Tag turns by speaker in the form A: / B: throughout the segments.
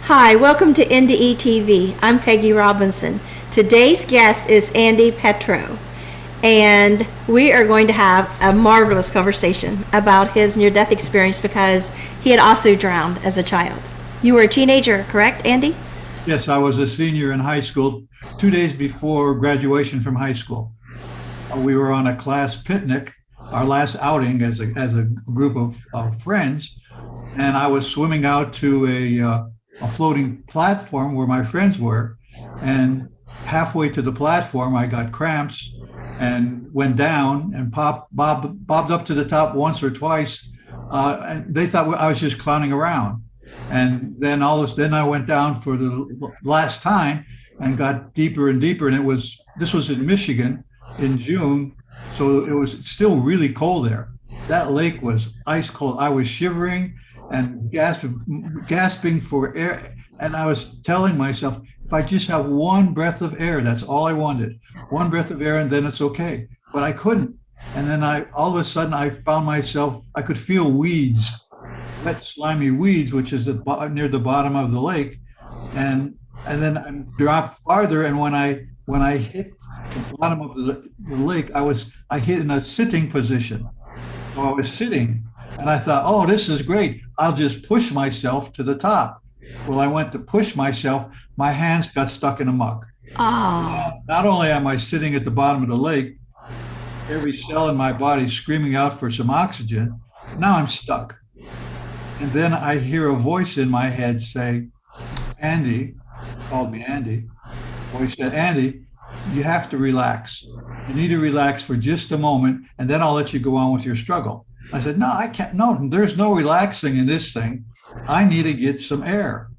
A: Hi, welcome to NDE TV. I'm Peggy Robinson. Today's guest is Andy Petro, and we are going to have a marvelous conversation about his near-death experience because he had also drowned as a child. You were a teenager, correct, Andy?
B: Yes, I was a senior in high school, 2 days before graduation from high school. We were on a class picnic, our last outing as a group of friends, and I was swimming out to a floating platform where my friends were, and halfway to the platform, I got cramps and went down and bobbed up to the top once or twice. And they thought I was just clowning around. And then then I went down for the last time and got deeper and deeper. And this was in Michigan in June, so it was still really cold there. That lake was ice cold. I was shivering and gasping for air. And I was telling myself, if I just have one breath of air, that's all I wanted. One breath of air, and then it's okay. But I couldn't. And then all of a sudden, I found myself, I could feel weeds, wet, slimy weeds, which is near the bottom of the lake. And then I dropped farther. And when I hit the bottom of the lake, I hit in a sitting position. So I was sitting, and I thought, oh, this is great. I'll just push myself to the top. Well, I went to push myself. My hands got stuck in a muck.
A: Oh.
B: Not only am I sitting at the bottom of the lake, every cell in my body screaming out for some oxygen, now I'm stuck. And then I hear a voice in my head say, Andy, called me Andy. Voice said, Andy, you have to relax. You need to relax for just a moment, and then I'll let you go on with your struggle. I said, no, I can't. No, there's no relaxing in this thing. I need to get some air.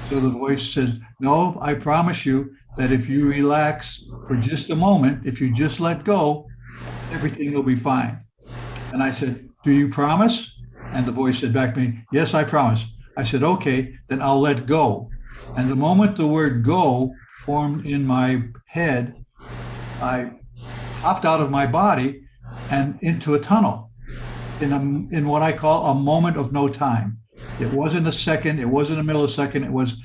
B: So the voice says, no, I promise you that if you relax for just a moment, if you just let go, everything will be fine. And I said, do you promise? And the voice said back to me, yes, I promise. I said, okay, then I'll let go. And the moment the word go formed in my head, I hopped out of my body and into a tunnel in what I call a moment of no time. It wasn't a second, it wasn't a millisecond, it was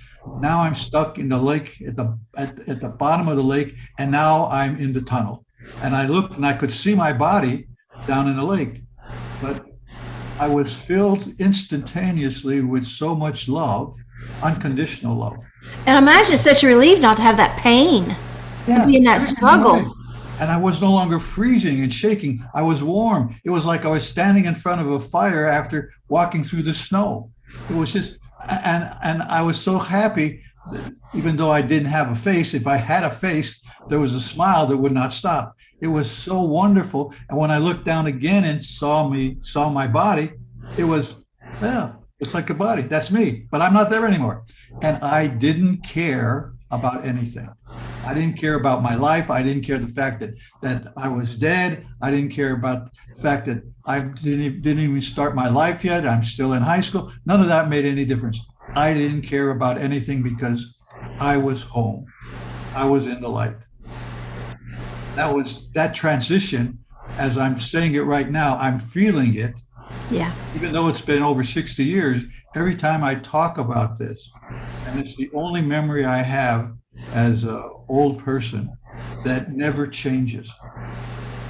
B: now I'm stuck in the lake at the bottom of the lake, and now I'm in the tunnel. And I looked and I could see my body down in the lake. But I was filled instantaneously with so much love, unconditional love.
A: And I imagine it's such a relief not to have that pain, to be in that struggle.
B: And I was no longer freezing and shaking. I was warm. It was like I was standing in front of a fire after walking through the snow. It was just, and I was so happy that even though I didn't have a face, if I had a face, there was a smile that would not stop. It was so wonderful. And when I looked down again and saw my body, it was, well, it's like a body. That's me, but I'm not there anymore. And I didn't care about anything. I didn't care about my life. I didn't care the fact that I was dead. I didn't care about the fact that I didn't even start my life yet. I'm still in high school. None of that made any difference. I didn't care about anything because I was home. I was in the light. That transition, as I'm saying it right now, I'm feeling it.
A: Yeah.
B: Even though it's been over 60 years, every time I talk about this, and it's the only memory I have as an old person that never changes.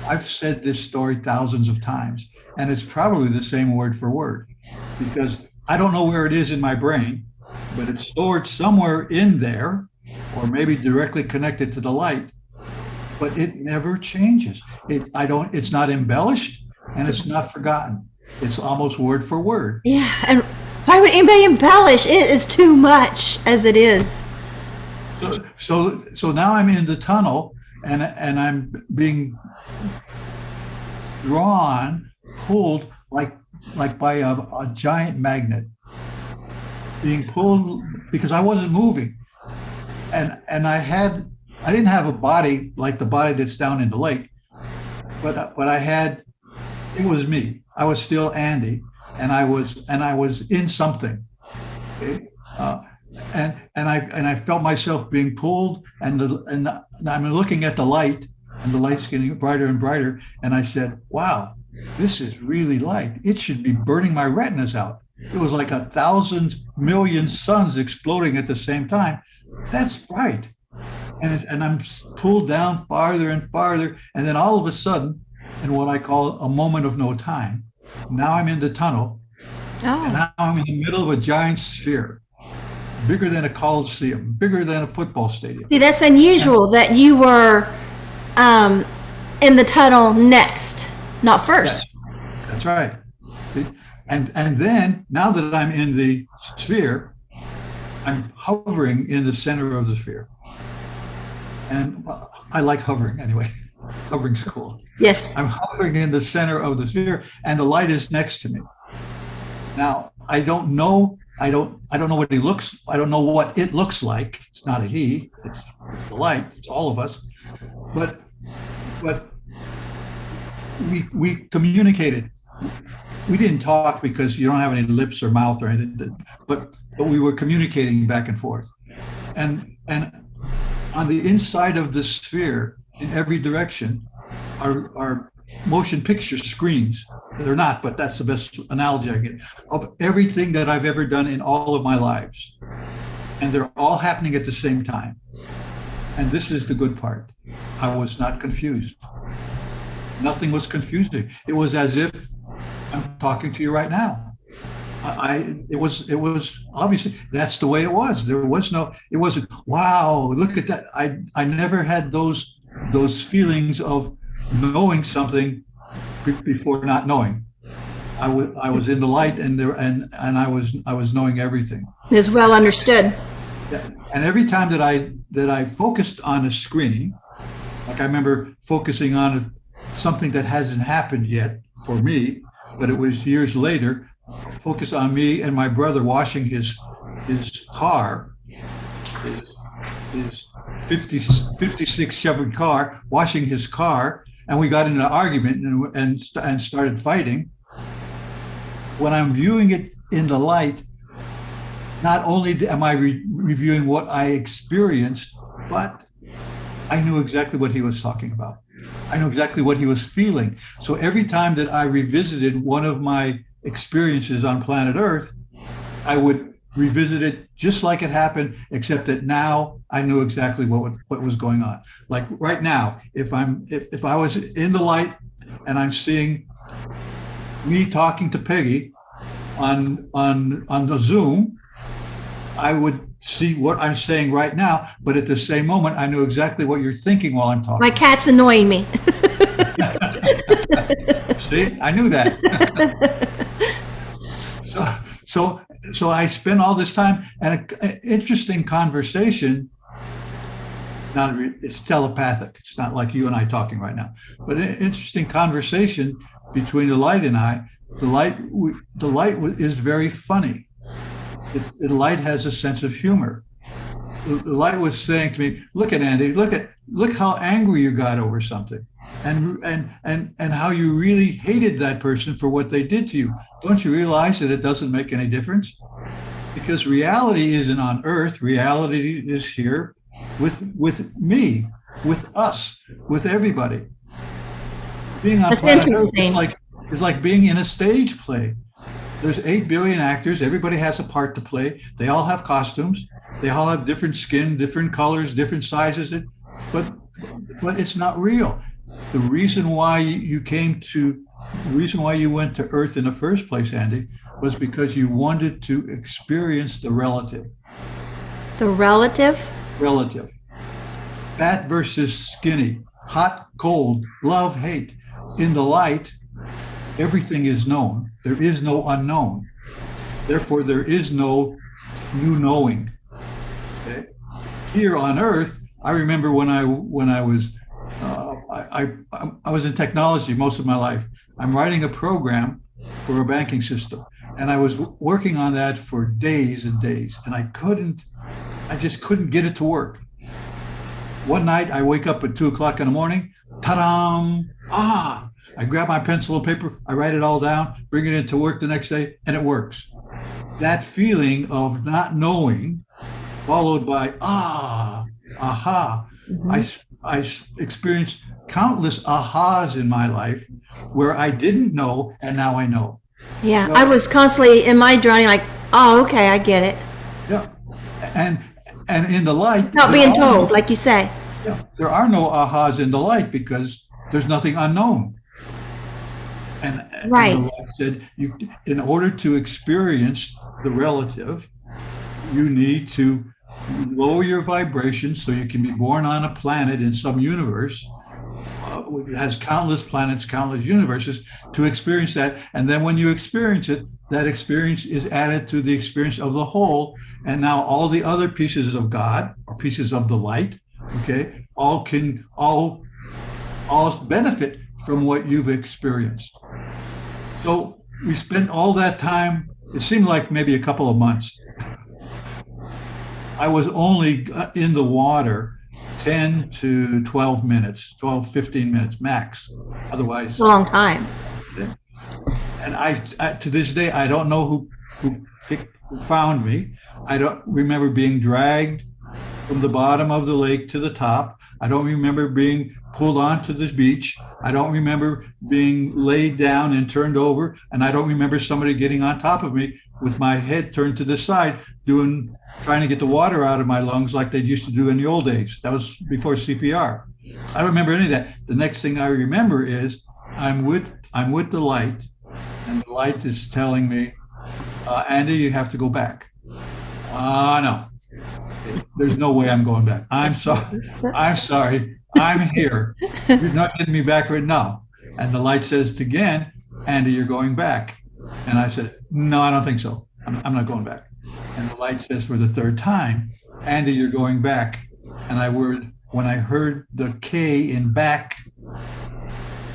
B: I've said this story thousands of times, and it's probably the same word for word, because I don't know where it is in my brain, but it's stored somewhere in there, or maybe directly connected to the light, but it never changes. It's not embellished, and it's not forgotten. It's almost word for word.
A: Yeah, and why would anybody embellish? It is too much as it is.
B: So now I'm in the tunnel, and I'm being drawn, pulled like by a giant magnet, being pulled because I wasn't moving, and I didn't have a body like the body that's down in the lake, but it was me. I was still Andy, and I was in something. Okay? And I felt myself being pulled, and I'm looking at the light, and the light's getting brighter and brighter. And I said, wow, this is really light. It should be burning my retinas out. It was like 1,000,000,000 suns exploding at the same time. That's bright. And I'm pulled down farther and farther. And then all of a sudden, in what I call a moment of no time, now I'm in the tunnel. And now I'm in the middle of a giant sphere, bigger than a coliseum, bigger than a football stadium.
A: See, that's unusual that you were in the tunnel next, not first.
B: Yes, that's right. And then now that I'm in the sphere, I'm hovering in the center of the sphere. And I like hovering anyway. Hovering's cool.
A: Yes.
B: I'm hovering in the center of the sphere, and the light is next to me. Now, I don't know what he looks. I don't know what it looks like. It's not a he. It's the light. It's all of us. But we communicated. We didn't talk because you don't have any lips or mouth or anything. But we were communicating back and forth. And on the inside of the sphere, in every direction, are motion picture screens. They're not, but that's the best analogy I get, of everything that I've ever done in all of my lives. And they're all happening at the same time. And this is the good part. I was not confused. Nothing was confusing. It was as if I'm talking to you right now. It was obviously that's the way it was. It wasn't, wow, look at that. I never had those feelings of knowing something before not knowing. I was in the light, and I was knowing everything.
A: It's well understood.
B: And every time that I focused on a screen, like I remember focusing on something that hasn't happened yet for me, but it was years later, focused on me and my brother washing his car, his 56 Chevy car, washing his car, and we got in an argument and started fighting. When I'm viewing it in the light, not only am I reviewing what I experienced, but I knew exactly what he was talking about. I knew exactly what he was feeling. So every time that I revisited one of my experiences on planet Earth, I would revisit it just like it happened, except that now I knew exactly what was going on. Like right now, if I was in the light and I'm seeing me talking to Pegi on the Zoom, I would see what I'm saying right now, but at the same moment, I knew exactly what you're thinking while I'm talking.
A: My cat's annoying me.
B: See, I knew that. So I spent all this time, and an interesting conversation. It's telepathic. It's not like you and I talking right now, but an interesting conversation between the light and I. The light is very funny. The light has a sense of humor. The light was saying to me, "Look at Andy. Look how angry you got over something, and how you really hated that person for what they did to you. Don't you realize that it doesn't make any difference? Because reality isn't on Earth. Reality is here, with me, with us, with everybody. Being on planet Earth is like being in a stage play. There's 8 billion actors. Everybody has a part to play. They all have costumes. They all have different skin, different colors, different sizes. But it's not real. The reason why you went to Earth in the first place, Andy, was because you wanted to experience the relative.
A: The relative?
B: Relative. Fat versus skinny. Hot, cold, love, hate. In the light, everything is known. There is no unknown. Therefore, there is no new knowing. Okay? Here on Earth, I remember when I was I was in technology most of my life. I'm writing a program for a banking system, and I was working on that for days and days, and I just couldn't get it to work. One night, I wake up at 2:00 in the morning. Ta-dam! I grab my pencil and paper, I write it all down, bring it into work the next day, and it works. That feeling of not knowing, followed by aha. I experienced countless ahas in my life where I didn't know, and now I know.
A: Yeah,
B: Well,
A: I was constantly in my drowning, like, oh, okay, I get it.
B: yeah, and in the light,
A: Not being told, like you say.
B: there are no ahas in the light because there's nothing unknown. And the
A: Right.
B: light said, you, in order to experience the relative, you need to lower your vibration so you can be born on a planet in some universe. It has countless planets, countless universes to experience that. And then when you experience it, that experience is added to the experience of the whole. And now all the other pieces of God or pieces of the light, okay, all benefit from what you've experienced. So we spent all that time, it seemed like maybe a couple of months. I was only in the water 10 to 12 minutes, 12, 15 minutes max. Otherwise,
A: A long time.
B: and I to this day, I don't know who found me. I don't remember being dragged from the bottom of the lake to the top. I don't remember being pulled onto the beach. I don't remember being laid down and turned over. And I don't remember somebody getting on top of me with my head turned to the side, trying to get the water out of my lungs like they used to do in the old days. That was before CPR. I don't remember any of that. The next thing I remember is I'm with the light, and the light is telling me, Andy, you have to go back. No. There's no way I'm going back. I'm sorry. I'm sorry. I'm here. You're not getting me back right now. And the light says again, Andy, you're going back. And I said, no, I don't think so. I'm not going back. And the light says for the third time, Andy, you're going back. And when I heard the K in back,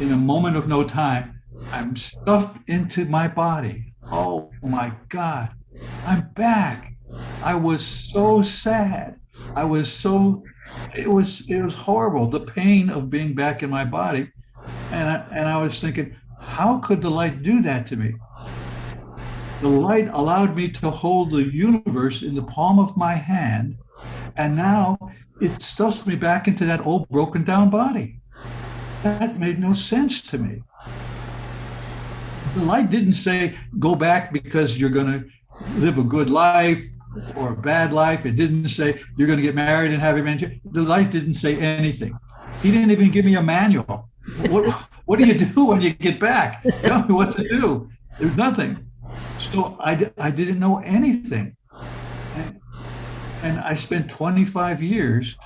B: in a moment of no time, I'm stuffed into my body. Oh my God, I'm back. I was so sad. It was horrible, the pain of being back in my body. And I was thinking, how could the light do that to me? The light allowed me to hold the universe in the palm of my hand, and now it stuffs me back into that old broken down body. That made no sense to me. The light didn't say, go back because you're going to live a good life or a bad life. It didn't say you're going to get married and have a man. The light didn't say anything. He didn't even give me a manual. What do you do when you get back? Tell me what to do. There's nothing. So I didn't know anything. And I spent 25 years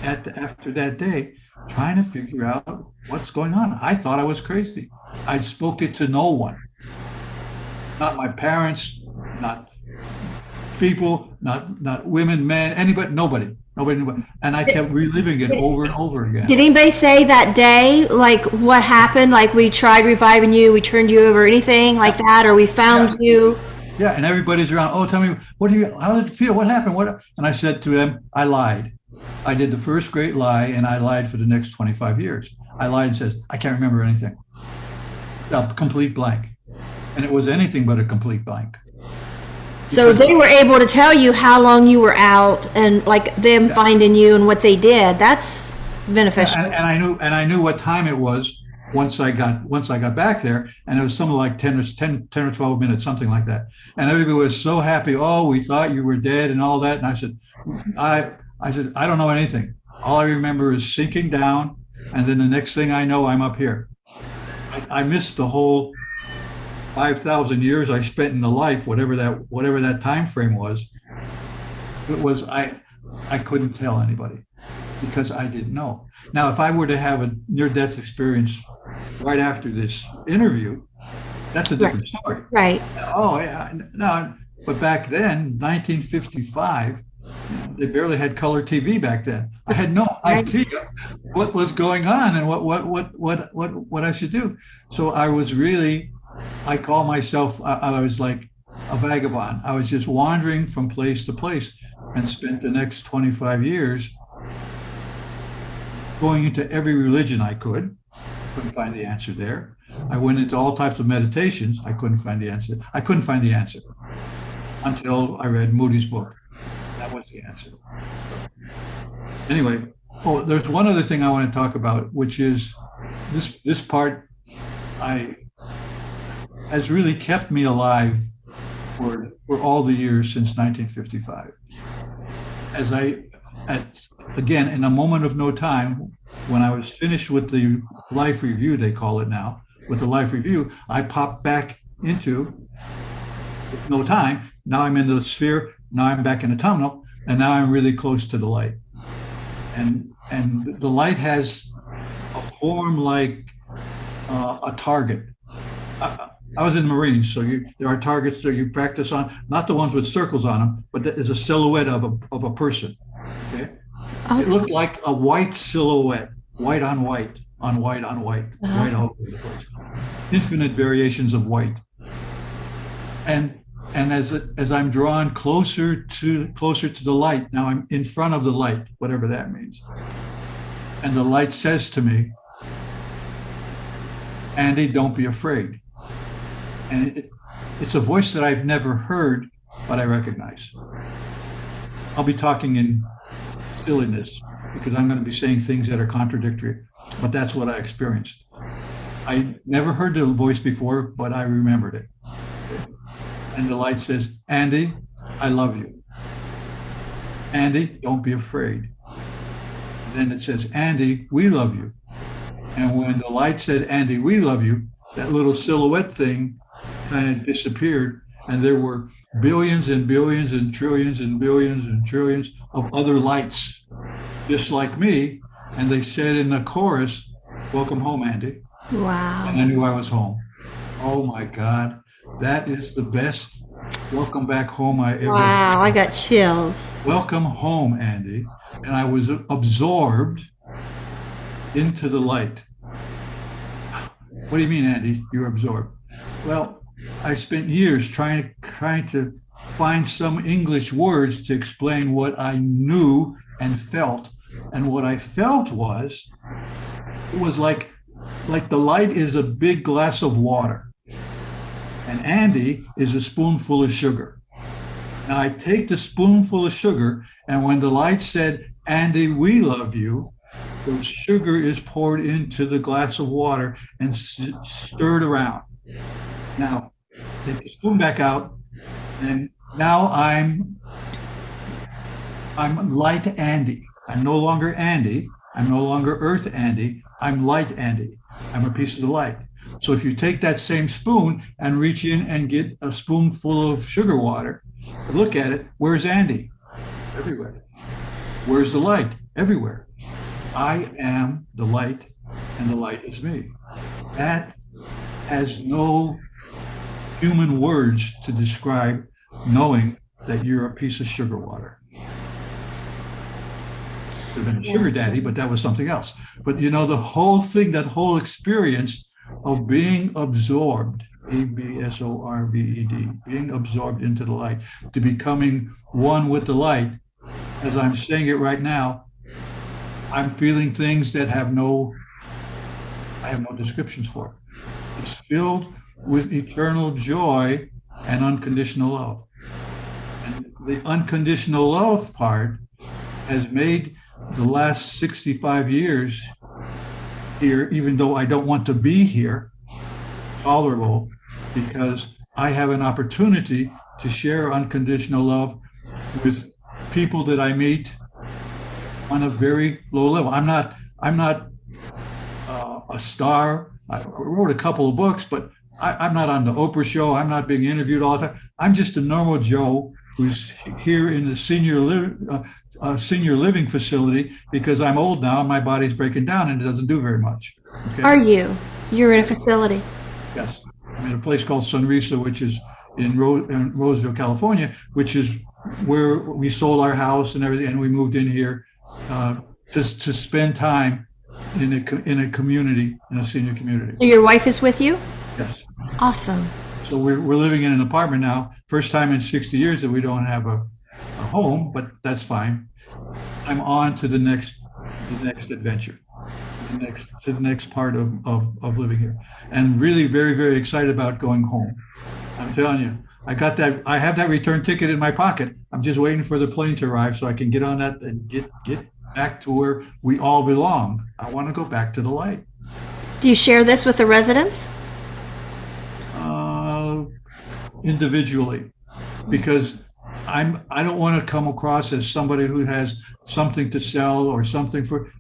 B: after that day trying to figure out what's going on. I thought I was crazy. I spoke it to no one. Not my parents, not people, not women, men, anybody, nobody. And I kept reliving it over and over again.
A: Did anybody say that day, like, what happened? Like, we tried reviving you, we turned you over, anything like that, or we found you?
B: Yeah, and everybody's around. Oh, tell me, how did it feel? What happened? And I said to them, I lied. I did the first great lie, and I lied for the next 25 years. I lied and said, I can't remember anything. A complete blank. And it was anything but a complete blank.
A: So they were able to tell you how long you were out, and like them finding you and what they did. That's beneficial.
B: And I knew what time it was once I got back there, and it was something like 10 or 12 minutes, something like that. And everybody was so happy. Oh, we thought you were dead and all that. And I said, I don't know anything. All I remember is sinking down, and then the next thing I know, I'm up here. I missed the whole 5,000 years I spent in the life, whatever that time frame was. It was I couldn't tell anybody because I didn't know. Now, if I were to have a near-death experience right after this interview, that's a different story.
A: Right.
B: Oh yeah, no. But back then, 1955, they barely had color TV back then. I had no idea what was going on and what I should do. So I call myself, I was like a vagabond. I was just wandering from place to place and spent the next 25 years going into every religion I could. Couldn't find the answer there. I went into all types of meditations. I couldn't find the answer. I couldn't find the answer until I read Moody's book. That was the answer. Anyway, there's one other thing I want to talk about, which is this part. has really kept me alive for all the years since 1955. Again, in a moment of no time, when I was finished with the life review, they call it now, with the life review, I popped back into no time. Now I'm in the sphere. Now I'm back in the tunnel, and now I'm really close to the light. And the light has a form like a target. I was in the Marines, so there are targets that you practice on, not the ones with circles on them, but there's a silhouette of a person. Okay? It looked like a white silhouette, white on white, on white on white, white all over the place. Infinite variations of white. And as I'm drawn closer to the light, now I'm in front of the light, whatever that means. And the light says to me, Andy, don't be afraid. And it's a voice that I've never heard, but I recognize. I'll be talking in silliness because I'm going to be saying things that are contradictory, but that's what I experienced. I never heard the voice before, but I remembered it. And the light says, Andy, I love you. Andy, don't be afraid. Then it says, Andy, we love you. And when the light said, Andy, we love you, that little silhouette thing kind of disappeared. And there were billions and billions and trillions and billions and trillions of other lights, just like me. And they said in the chorus, welcome home, Andy.
A: Wow.
B: And I knew I was home. Oh my God. That is the best welcome back home I ever.
A: Wow, I got chills.
B: Welcome home, Andy. And I was absorbed into the light. What do you mean, Andy? You're absorbed. Well, I spent years trying to find some English words to explain what I knew and felt. And what I felt was, it was like the light is a big glass of water. And Andy is a spoonful of sugar. Now I take the spoonful of sugar, and when the light said, Andy, we love you, the sugar is poured into the glass of water and stirred around. Now, take the spoon back out, and now I'm light Andy. I'm no longer Andy. I'm no longer Earth Andy. I'm light Andy. I'm a piece of the light. So if you take that same spoon and reach in and get a spoonful of sugar water, look at it, where's Andy? Everywhere. Where's the light? Everywhere. I am the light, and the light is me. That has no human words to describe knowing that you're a piece of sugar water. Could have been a sugar daddy, but that was something else. But you know, the whole thing, that whole experience of being absorbed, ABSORBED, being absorbed into the light, to becoming one with the light, as I'm saying it right now, I'm feeling things that I have no descriptions for. It's filled with eternal joy and unconditional love. And the unconditional love part has made the last 65 years here, even though I don't want to be here, tolerable, because I have an opportunity to share unconditional love with people that I meet on a very low level. I'm not a star. I wrote a couple of books, but I'm not on the Oprah show. I'm not being interviewed all the time. I'm just a normal Joe who's here in the senior living facility because I'm old now and my body's breaking down and it doesn't do very much. Okay?
A: Are you? You're in a facility?
B: Yes. I'm in a place called Sunrisa, which is in Roseville, California, which is where we sold our house and everything, and we moved in here to spend time in a community, in a senior community.
A: Your wife is with you?
B: Yes.
A: Awesome.
B: So we're living in an apartment now. First time in 60 years that we don't have a home, but that's fine. I'm on to the next adventure, to the next part of living here, and really very, very excited about going home. I'm telling you, I have that return ticket in my pocket. I'm just waiting for the plane to arrive so I can get on that and get back to where we all belong. I want to go back to the light.
A: Do you share this with the residents?
B: individually, because I don't want to come across as somebody who has something to sell or something for.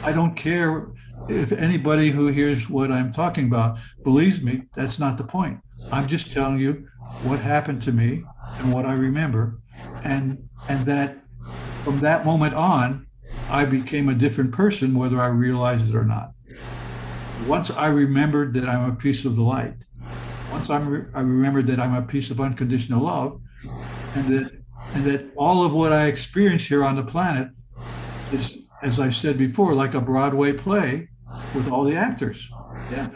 B: I don't care if anybody who hears what I'm talking about believes me. That's not the point. I'm just telling you what happened to me and what I remember, and that from that moment on, I became a different person, whether I realized it or not. Once I remembered that I'm a piece of the light, once I remembered that I'm a piece of unconditional love, and that all of what I experience here on the planet is, as I said before, like a Broadway play with all the actors. Yeah,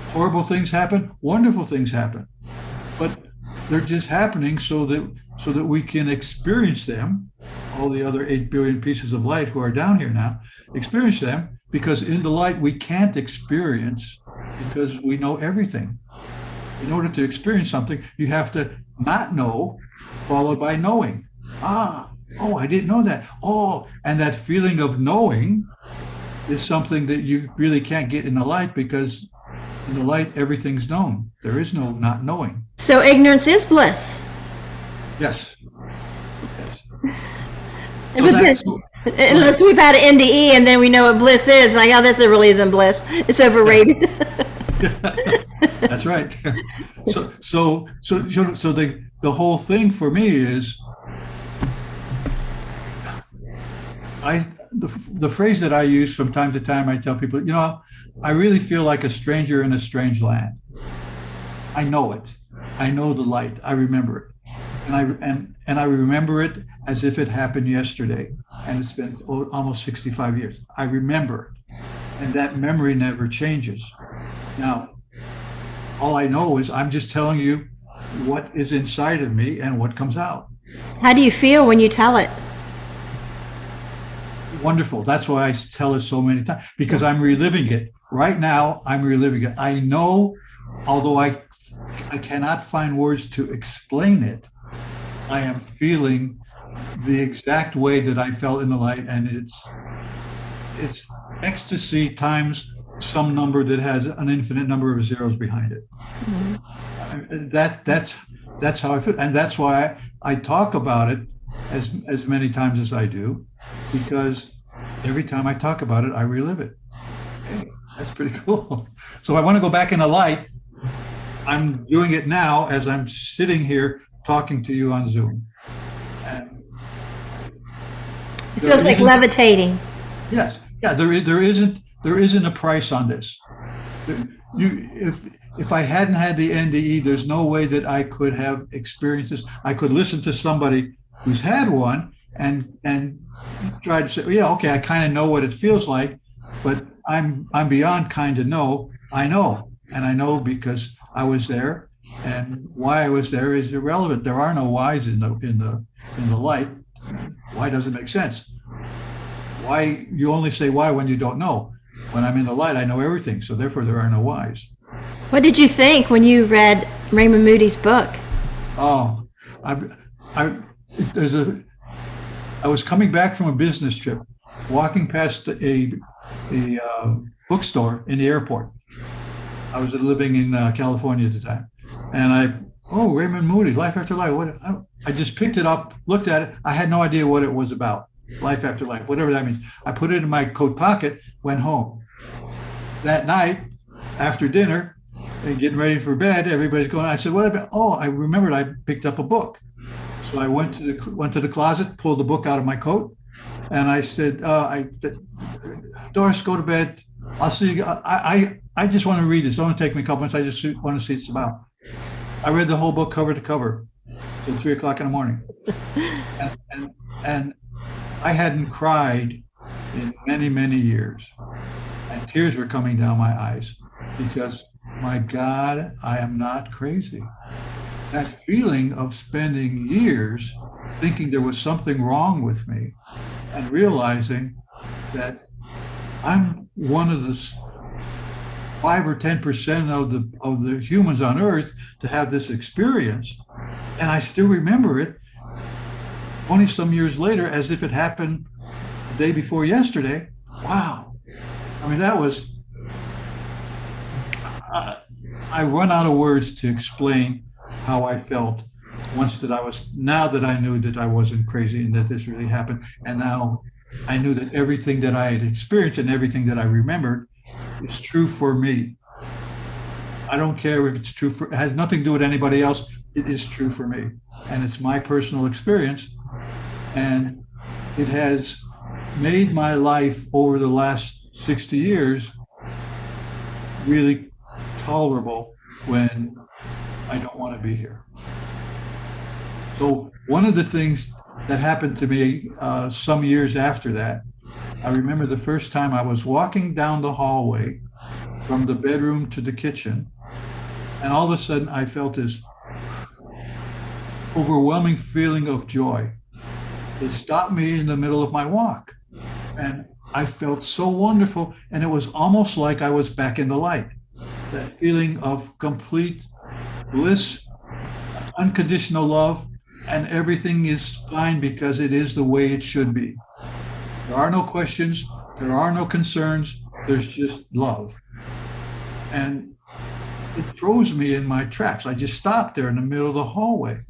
B: horrible things happen, wonderful things happen, but they're just happening so that we can experience them. All the other 8 billion pieces of light who are down here now experience them, because in the light we can't experience because we know everything. In order to experience something, you have to not know, followed by knowing. Oh, I didn't know that. Oh, and that feeling of knowing is something that you really can't get in the light, because in the light, everything's known. There is no not knowing.
A: So ignorance is bliss.
B: Yes.
A: Unless we've had an NDE and then we know what bliss is, like, oh, this really isn't bliss. It's overrated.
B: That's right. So the whole thing for me is, the phrase that I use from time to time, I tell people, I really feel like a stranger in a strange land. I know it. I know the light. I remember it. And I remember it as if it happened yesterday, and it's been almost 65 years. I remember it, and that memory never changes. Now, all I know is I'm just telling you what is inside of me and what comes out.
A: How do you feel when you tell it?
B: Wonderful. That's why I tell it so many times, because I'm reliving it. Right now, I'm reliving it. I know, although I cannot find words to explain it, I am feeling the exact way that I felt in the light, and it's ecstasy times some number that has an infinite number of zeros behind it. Mm-hmm. That's how I feel, and that's why I talk about it as many times as I do, because every time I talk about it, I relive it. Okay, that's pretty cool. So I want to go back in the light. I'm doing it now as I'm sitting here talking to you on Zoom. And
A: it feels like levitating.
B: Yes. Yeah. There isn't a price on this. If I hadn't had the NDE, there's no way that I could have experienced this. I could listen to somebody who's had one and try to say, yeah, okay, I kind of know what it feels like, but I'm beyond kind of know. I know, and I know because I was there. And why I was there is irrelevant. There are no whys in the light. Why doesn't make sense? Why, you only say why when you don't know. When I'm in the light, I know everything. So therefore, there are no whys.
A: What did you think when you read Raymond Moody's book?
B: Oh, I was coming back from a business trip, walking past a bookstore in the airport. I was living in California at the time. And Raymond Moody, Life After Life. I just picked it up, looked at it. I had no idea what it was about. Life After Life, whatever that means. I put it in my coat pocket, went home. That night, after dinner, and getting ready for bed, everybody's going, I said, what about? Oh, I remembered I picked up a book. So I went to the closet, pulled the book out of my coat, and I said, Doris, go to bed. I'll see you. I just want to read it. It's only take me a couple minutes. I just want to see what it's about. I read the whole book cover to cover till 3 o'clock in the morning. And I hadn't cried in many, many years. And tears were coming down my eyes because, my God, I am not crazy. That feeling of spending years thinking there was something wrong with me and realizing that I'm one of the 5 or 10% of the humans on Earth to have this experience, and I still remember it 20 some years later as if it happened the day before yesterday. Wow. I mean, that was, I run out of words to explain how I felt now that I knew that I wasn't crazy and that this really happened. And now I knew that everything that I had experienced and everything that I remembered is true for me. I don't care if it's true it has nothing to do with anybody else. It is true for me. And it's my personal experience. And it has made my life over the last 60 years really tolerable when I don't want to be here. So one of the things that happened to me some years after that, I remember the first time I was walking down the hallway from the bedroom to the kitchen, and all of a sudden I felt this overwhelming feeling of joy. It stopped me in the middle of my walk, and I felt so wonderful, and it was almost like I was back in the light. That feeling of complete bliss, unconditional love, and everything is fine because it is the way it should be. There are no questions, there are no concerns, there's just love. And it froze me in my tracks. I just stopped there in the middle of the hallway.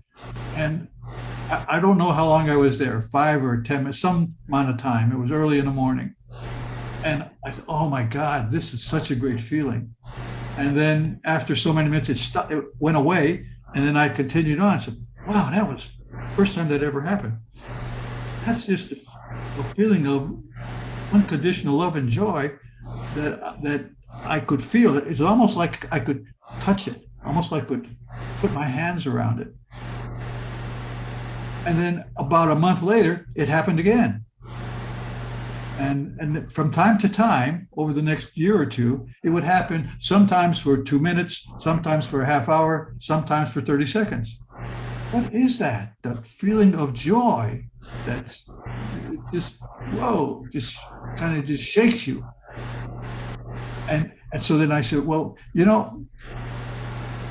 B: And I don't know how long I was there, 5 or 10 minutes, some amount of time. It was early in the morning. And I thought, oh my God, this is such a great feeling. And then after so many minutes, it went away. And then I continued on. I said, wow, that was the first time that ever happened. That's just a feeling of unconditional love and joy that I could feel. It's almost like I could touch it, almost like I could put my hands around it. And then about a month later, it happened again. And from time to time, over the next year or two, it would happen sometimes for 2 minutes, sometimes for a half hour, sometimes for 30 seconds. What is that? That feeling of joy that's just, whoa, just kind of just shakes you. And so then I said, well,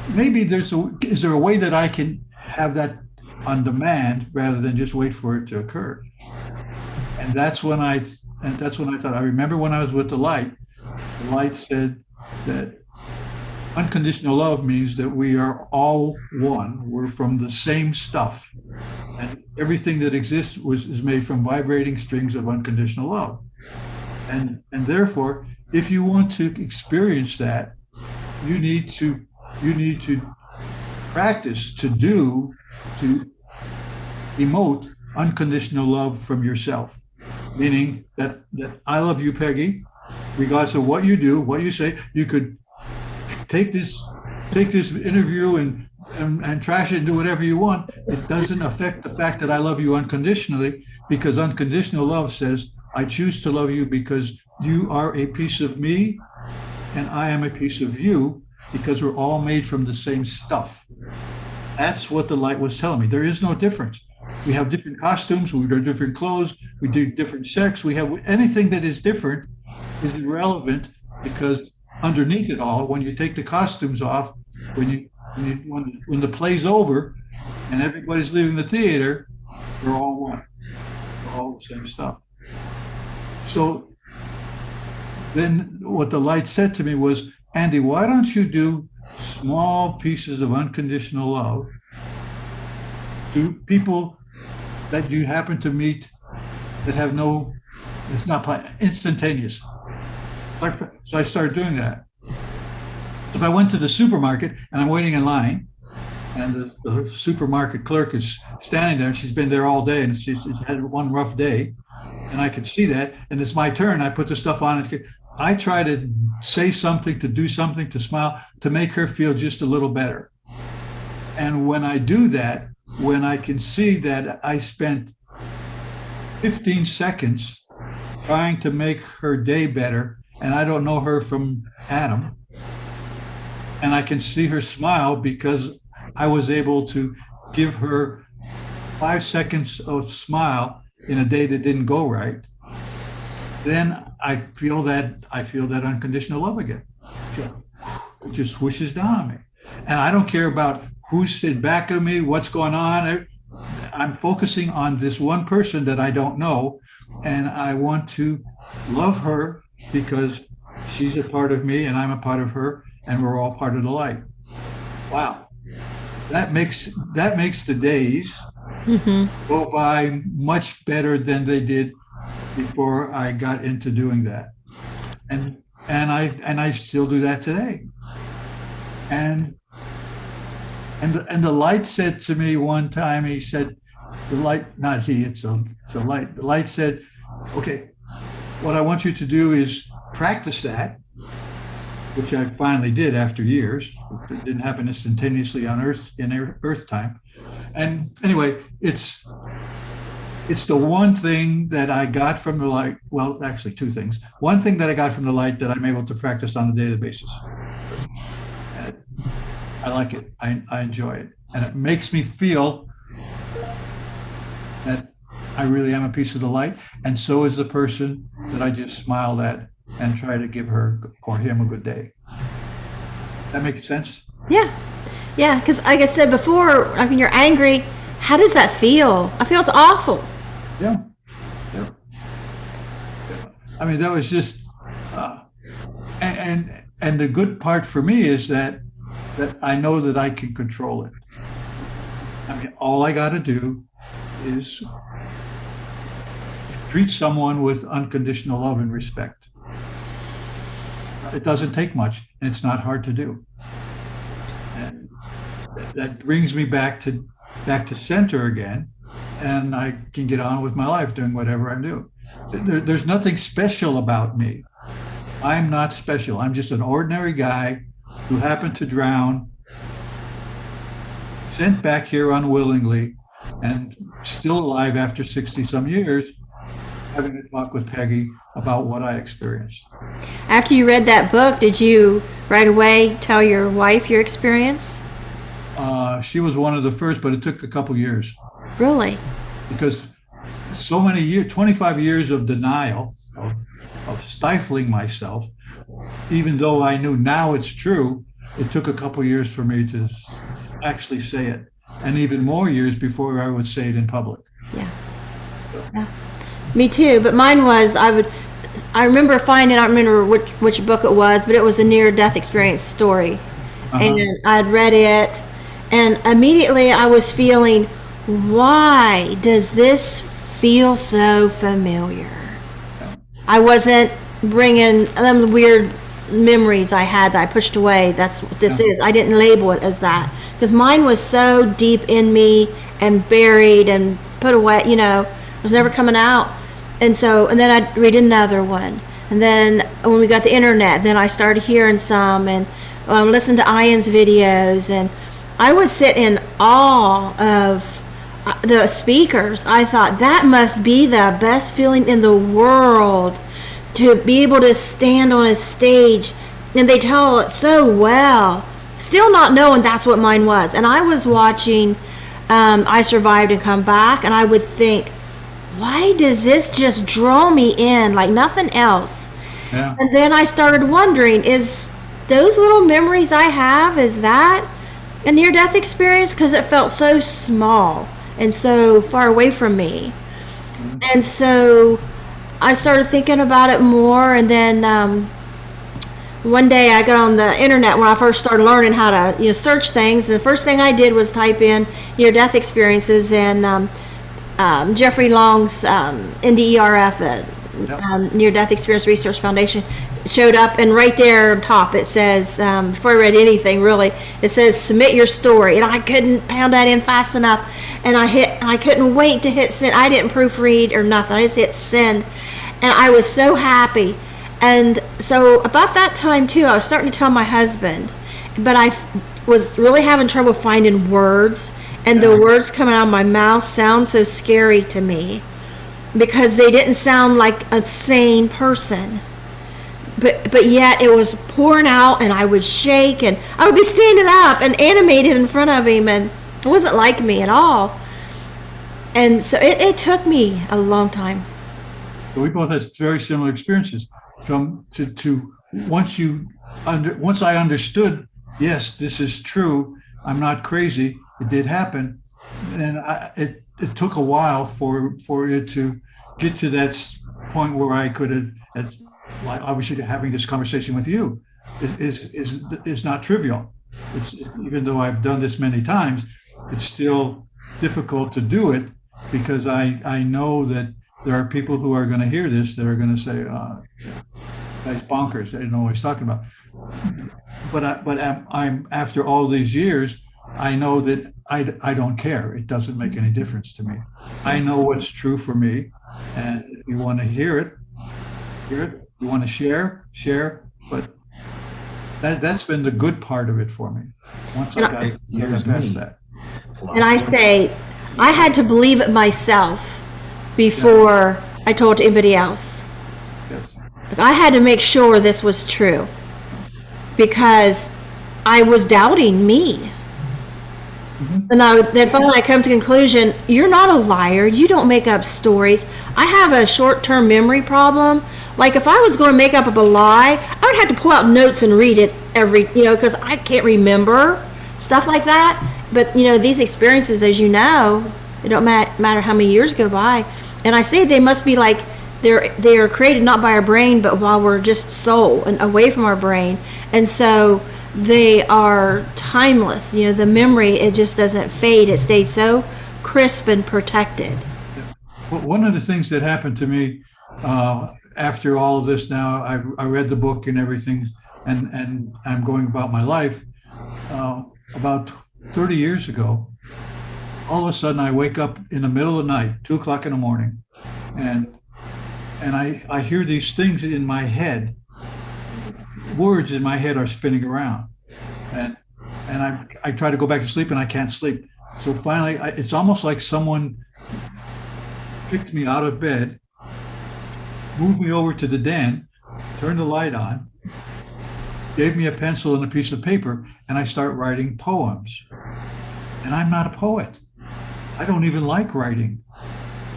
B: maybe is there a way that I can have that on demand rather than just wait for it to occur? And that's when I thought, I remember when I was with the light said that unconditional love means that we are all one. We're from the same stuff. And everything that exists is made from vibrating strings of unconditional love. And therefore, if you want to experience that, you need to practice to emote unconditional love from yourself. Meaning that I love you, Peggy, regardless of what you do, what you say. You could take this interview and trash it and do whatever you want. It doesn't affect the fact that I love you unconditionally, because unconditional love says, I choose to love you because you are a piece of me and I am a piece of you, because we're all made from the same stuff. That's what the light was telling me. There is no difference. We have different costumes, we wear different clothes, we do different sex. We have anything that is different is irrelevant, because underneath it all, when you take the costumes off, when the play's over and everybody's leaving the theater, we're all one. We're all the same stuff. So then what the light said to me was, Andy, why don't you do small pieces of unconditional love to people that you happen to meet that have it's not instantaneous. So I started doing that. If I went to the supermarket and I'm waiting in line, and the supermarket clerk is standing there, and she's been there all day, and she's had one rough day, and I can see that, and it's my turn, I put the stuff on, and I try to say something, to do something, to smile, to make her feel just a little better. And when I do that, when I can see that I spent 15 seconds trying to make her day better, and I don't know her from Adam, and I can see her smile because I was able to give her 5 seconds of smile in a day that didn't go right, then I feel that unconditional love again. It just whooshes down on me. And I don't care about who's sitting back of me, what's going on. I'm focusing on this one person that I don't know, and I want to love her because she's a part of me and I'm a part of her, and we're all part of the light. Wow. that makes the days go by much better than they did before I got into doing that. And I still do that today. And the light said to me one time, he said, the light, not he, it's a light. The light said, okay, what I want you to do is practice that, which I finally did after years. It didn't happen instantaneously on Earth in Earth time. And anyway, it's the one thing that I got from the light. Well, actually, two things. One thing that I got from the light that I'm able to practice on a daily basis. And I like it. I enjoy it. And it makes me feel that I really am a piece of the light. And so is the person that I just smiled at and try to give her or him a good day. That makes sense?
A: Yeah. Yeah, because like I said before, like when you're angry, how does that feel? I feel it's awful.
B: Yeah. Yeah. I mean, that was just, and the good part for me is that I know that I can control it. I mean, all I got to do is treat someone with unconditional love and respect. It doesn't take much, and it's not hard to do. And that brings me back to center again, and I can get on with my life doing whatever I'm doing. There's nothing special about me. I'm not special. I'm just an ordinary guy who happened to drown, sent back here unwillingly, and still alive after 60 some years, having a talk with Pegi about what I experienced.
A: After you read that book, did you right away tell your wife your experience?
B: She was one of the first, but it took a couple years.
A: Really?
B: Because so many years, 25 years of denial, of stifling myself, even though I knew now it's true, it took a couple years for me to actually say it. And even more years before I would say it in public.
A: Yeah. Yeah. Me too, but mine was, I remember finding, I don't remember which book it was, but it was a near-death experience story. And I'd read it, and immediately I was feeling, why does this feel so familiar? I wasn't bringing them weird memories I had that I pushed away. That's what this is. I didn't label it as that, because mine was so deep in me and buried and put away, it was never coming out. And then I'd read another one. And then when we got the internet, then I started hearing some and listened to Ian's videos. And I would sit in awe of the speakers. I thought that must be the best feeling in the world, to be able to stand on a stage. And they tell it so well, still not knowing that's what mine was. And I was watching I Survived and Come Back, and I would think, why does this just draw me in like nothing else? Yeah. And then I started wondering, is those little memories I have, is that a near-death experience? Because it felt so small and so far away from me. Mm-hmm. And so I started thinking about it more, and then one day I got on the internet when I first started learning how to search things. And the first thing I did was type in near-death experiences, and Jeffrey Long's NDERF, the Near-Death Experience Research Foundation, showed up, and right there on top it says, before I read anything really, it says submit your story, and I couldn't pound that in fast enough, and I couldn't wait to hit send. I didn't proofread or nothing. I just hit send, and I was so happy. And so about that time too, I was starting to tell my husband, but I was really having trouble finding words. And the words coming out of my mouth sound so scary to me, because they didn't sound like a sane person. But yet it was pouring out, and I would shake, and I would be standing up and animated in front of him, and it wasn't like me at all. And so it took me a long time.
B: We both had very similar experiences. Once I understood, yes, this is true, I'm not crazy, it did happen, and it took a while for it to get to that point where I could have, like obviously having this conversation with you is not trivial. It's, even though I've done this many times, it's still difficult to do it because I know that there are people who are going to hear this that are going to say, guy's bonkers. They don't know what he's talking about. But I'm after all these years, I know that I don't care. It doesn't make any difference to me. I know what's true for me, and if you want to hear it, hear it. You want to share. But that's been the good part of it for me. Once I got past that.
A: And I say, I had to believe it myself before I told anybody else.
B: Yes.
A: Like, I had to make sure this was true because I was doubting me. And then finally I come to the conclusion, you're not a liar. You don't make up stories. I have a short-term memory problem. Like if I was going to make up a lie, I would have to pull out notes and read it every, because I can't remember stuff like that. But, these experiences, as you know, it don't matter how many years go by. And I say they must be like, they are created not by our brain, but while we're just soul and away from our brain. And so they are timeless. The memory, it just doesn't fade. It stays so crisp and protected.
B: Well, one of the things that happened to me after all of this now, I read the book and everything, and I'm going about my life. About 30 years ago, all of a sudden I wake up in the middle of the night, 2:00 in the morning, and I hear these things in my head. Words in my head are spinning around, and I try to go back to sleep and I can't sleep. So finally, it's almost like someone picked me out of bed, moved me over to the den, turned the light on, gave me a pencil and a piece of paper, and I start writing poems. And I'm not a poet. I don't even like writing.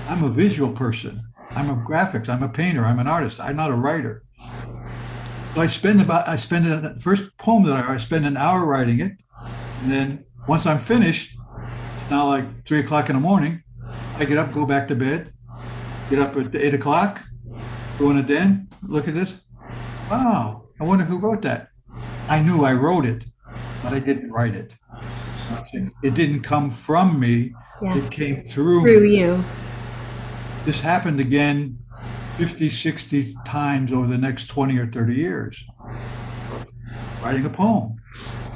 B: I'm a visual person. I'm a graphics. I'm a painter. I'm an artist. I'm not a writer. So I spend the first poem that I spend an hour writing it. And then once I'm finished, it's now like 3:00 in the morning. I get up, go back to bed, get up at 8:00, go in the den, look at this. Wow, I wonder who wrote that. I knew I wrote it, but I didn't write it. Okay. It didn't come from me.
A: Yeah.
B: It came through
A: me. You.
B: This happened again 50, 60 times over the next 20 or 30 years. Writing a poem.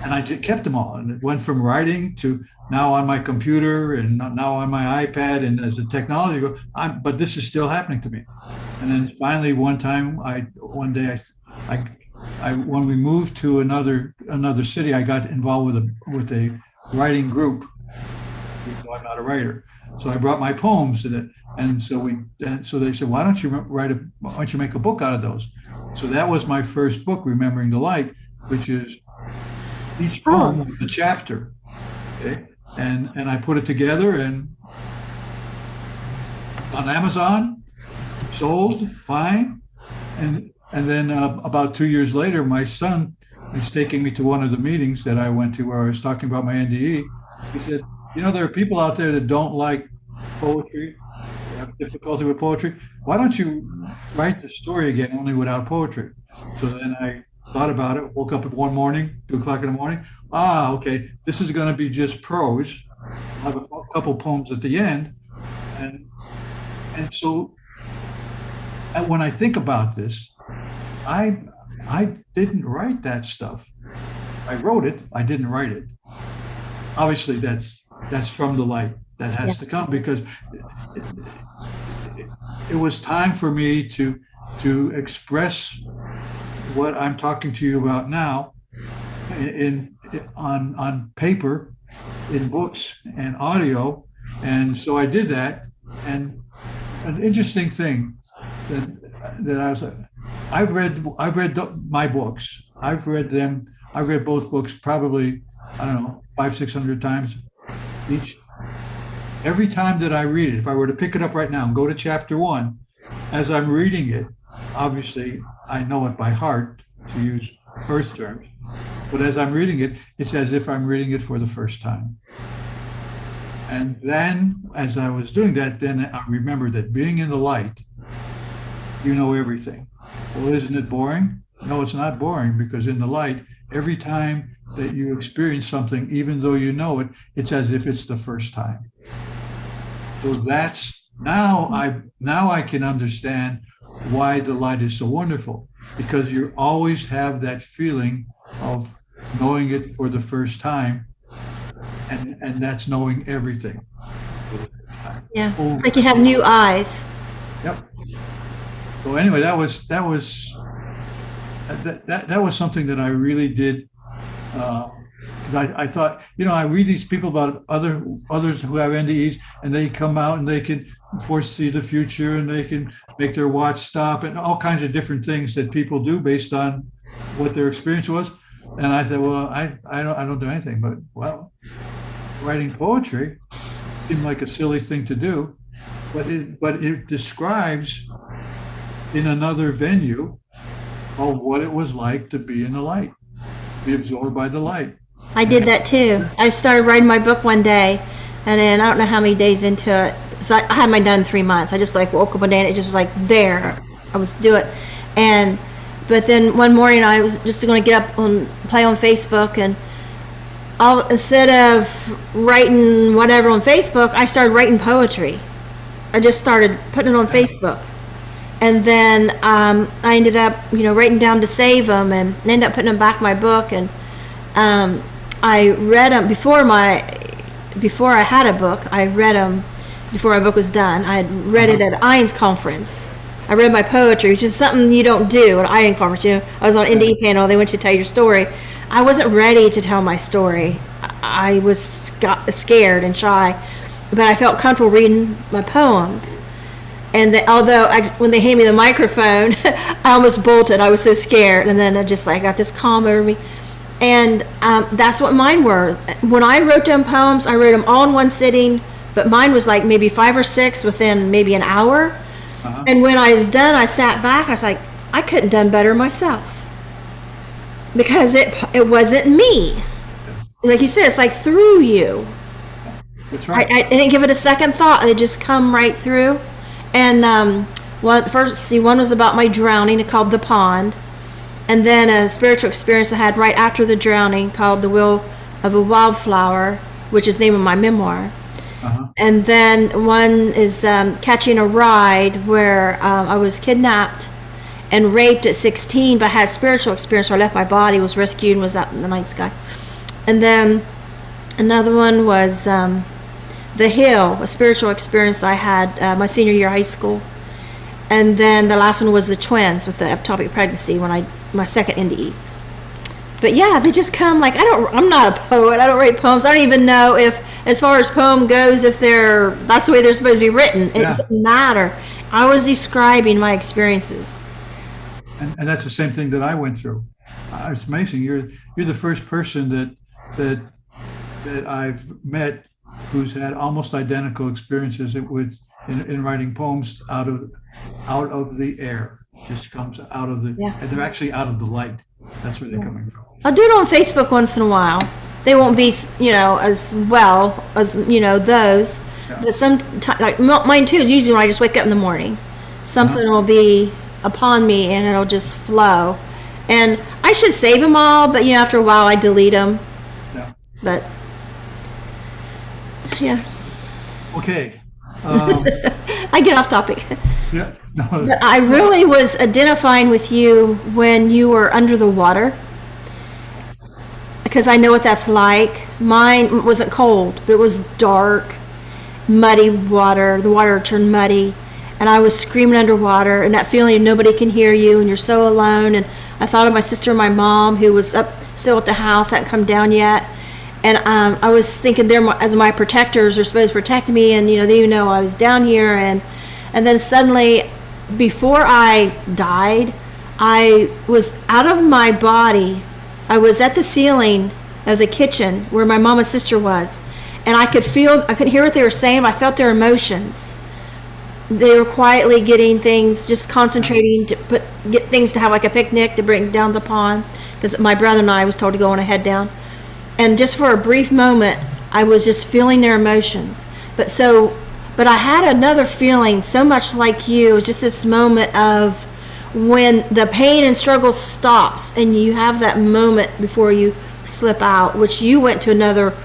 B: And I kept them all. And it went from writing to now on my computer and now on my iPad. And as the technology goes, but this is still happening to me. And then finally, one day, when we moved to another city, I got involved with a writing group. Even though I'm not a writer, so I brought my poems to it, and so they said, why don't you make a book out of those? So that was my first book, Remembering the Light, which is each poem was a chapter. Okay, and I put it together and on Amazon, sold fine, and then about 2 years later, my son was taking me to one of the meetings that I went to where I was talking about my NDE. He said, there are people out there that don't like poetry, they have difficulty with poetry. Why don't you write the story again, only without poetry? So then I thought about it, woke up one morning, 2:00 in the morning. Okay, this is going to be just prose. I'll have a couple poems at the end. And so when I think about this, I didn't write that stuff. I wrote it, I didn't write it. Obviously, that's from the light that has to come, because it was time for me to express what I'm talking to you about now on paper, in books and audio. And so I did that. And an interesting thing that I've read my books. I've read them. I've read both books probably, 500-600 times each. Every time that I read it, if I were to pick it up right now and go to chapter 1, as I'm reading it, obviously I know it by heart, to use Earth terms, but as I'm reading it, it's as if I'm reading it for the first time. And then as I was doing that, then I remembered that being in the light, you know everything. Well, isn't it boring? No, it's not boring, because in the light, every time that you experience something, even though you know it, it's as if it's the first time. So that's now I can understand why the light is so wonderful, because you always have that feeling of knowing it for the first time, and that's knowing everything.
A: Yeah, it's like you have new eyes.
B: Yep. So anyway, that was something that I really did, because I thought, I read these people about others who have NDEs, and they come out and they can foresee the future, and they can make their watch stop, and all kinds of different things that people do based on what their experience was. And I said, well, I don't do anything, but well, writing poetry seemed like a silly thing to do, but it describes in another venue of what it was like to be in the light, be absorbed by the light.
A: I did that too. I started writing my book one day, and then I don't know how many days into it. So I had mine done in 3 months. I just like woke up one day and it just was like there. I was do it, but then one morning I was just going to get up and play on Facebook, and instead of writing whatever on Facebook, I started writing poetry. I just started putting it on Facebook. And then I ended up, writing down to save them, and ended up putting them back in my book. And I read them before I had a book. I read them before my book was done. I had read it at Ian's conference. I read my poetry, which is something you don't do at Ian conference. I was on NDE panel. They want you to tell your story. I wasn't ready to tell my story. I was scared and shy, but I felt comfortable reading my poems. And when they handed me the microphone, I almost bolted. I was so scared. And then I got this calm over me. And that's what mine were. When I wrote down poems, I wrote them all in one sitting, but mine was like maybe 5 or 6 within maybe an hour. Uh-huh. And when I was done, I sat back. I was like, I couldn't have done better myself, because it wasn't me. Yes. Like you said, it's like through you.
B: That's right.
A: I didn't give it a second thought. It just come right through. And one was about my drowning, called The Pond, and then a spiritual experience I had right after the drowning called The Will of a Wildflower, which is the name of my memoir. Uh-huh. And then one is Catching a Ride, where I was kidnapped and raped at 16, but I had a spiritual experience where I left my body, was rescued, and was up in the night sky. And then another one was The Hill, a spiritual experience I had my senior year of high school. And then the last one was The Twins, with the ectopic pregnancy, my second NDE. But yeah, they just come I'm not a poet. I don't write poems. I don't even know if, as far as poem goes, if that's the way they're supposed to be written. It doesn't matter. I was describing my experiences.
B: And that's the same thing that I went through. It's amazing. You're the first person that I've met who's had almost identical experiences in writing poems out of the air. Just comes out of and they're actually out of the light. That's where they're coming from.
A: I'll do it on Facebook once in a while. They won't be, as well as, those. Yeah. But sometimes, mine too, is usually when I just wake up in the morning. Something will be upon me and it'll just flow. And I should save them all, but, after a while I delete them. Yeah. But, yeah.
B: Okay.
A: I get off topic.
B: Yeah. No.
A: But I really was identifying with you when you were under the water, because I know what that's like. Mine wasn't cold, but it was dark, muddy water. The water turned muddy, and I was screaming underwater, and that feeling of nobody can hear you, and you're so alone. And I thought of my sister and my mom, who was up still at the house, hadn't come down yet. And I was thinking they're as my protectors, are supposed to protect me, and they even know I was down here. And then suddenly, before I died, I was out of my body. I was at the ceiling of the kitchen where my mom and sister was, and I couldn't hear what they were saying, but I felt their emotions. They were quietly getting things, just concentrating to get things to have like a picnic to bring down the pond, because my brother and I was told to go on a head down. And just for a brief moment, I was just feeling their emotions. But I had another feeling so much like you. It was just this moment of when the pain and struggle stops and you have that moment before you slip out, which you went to another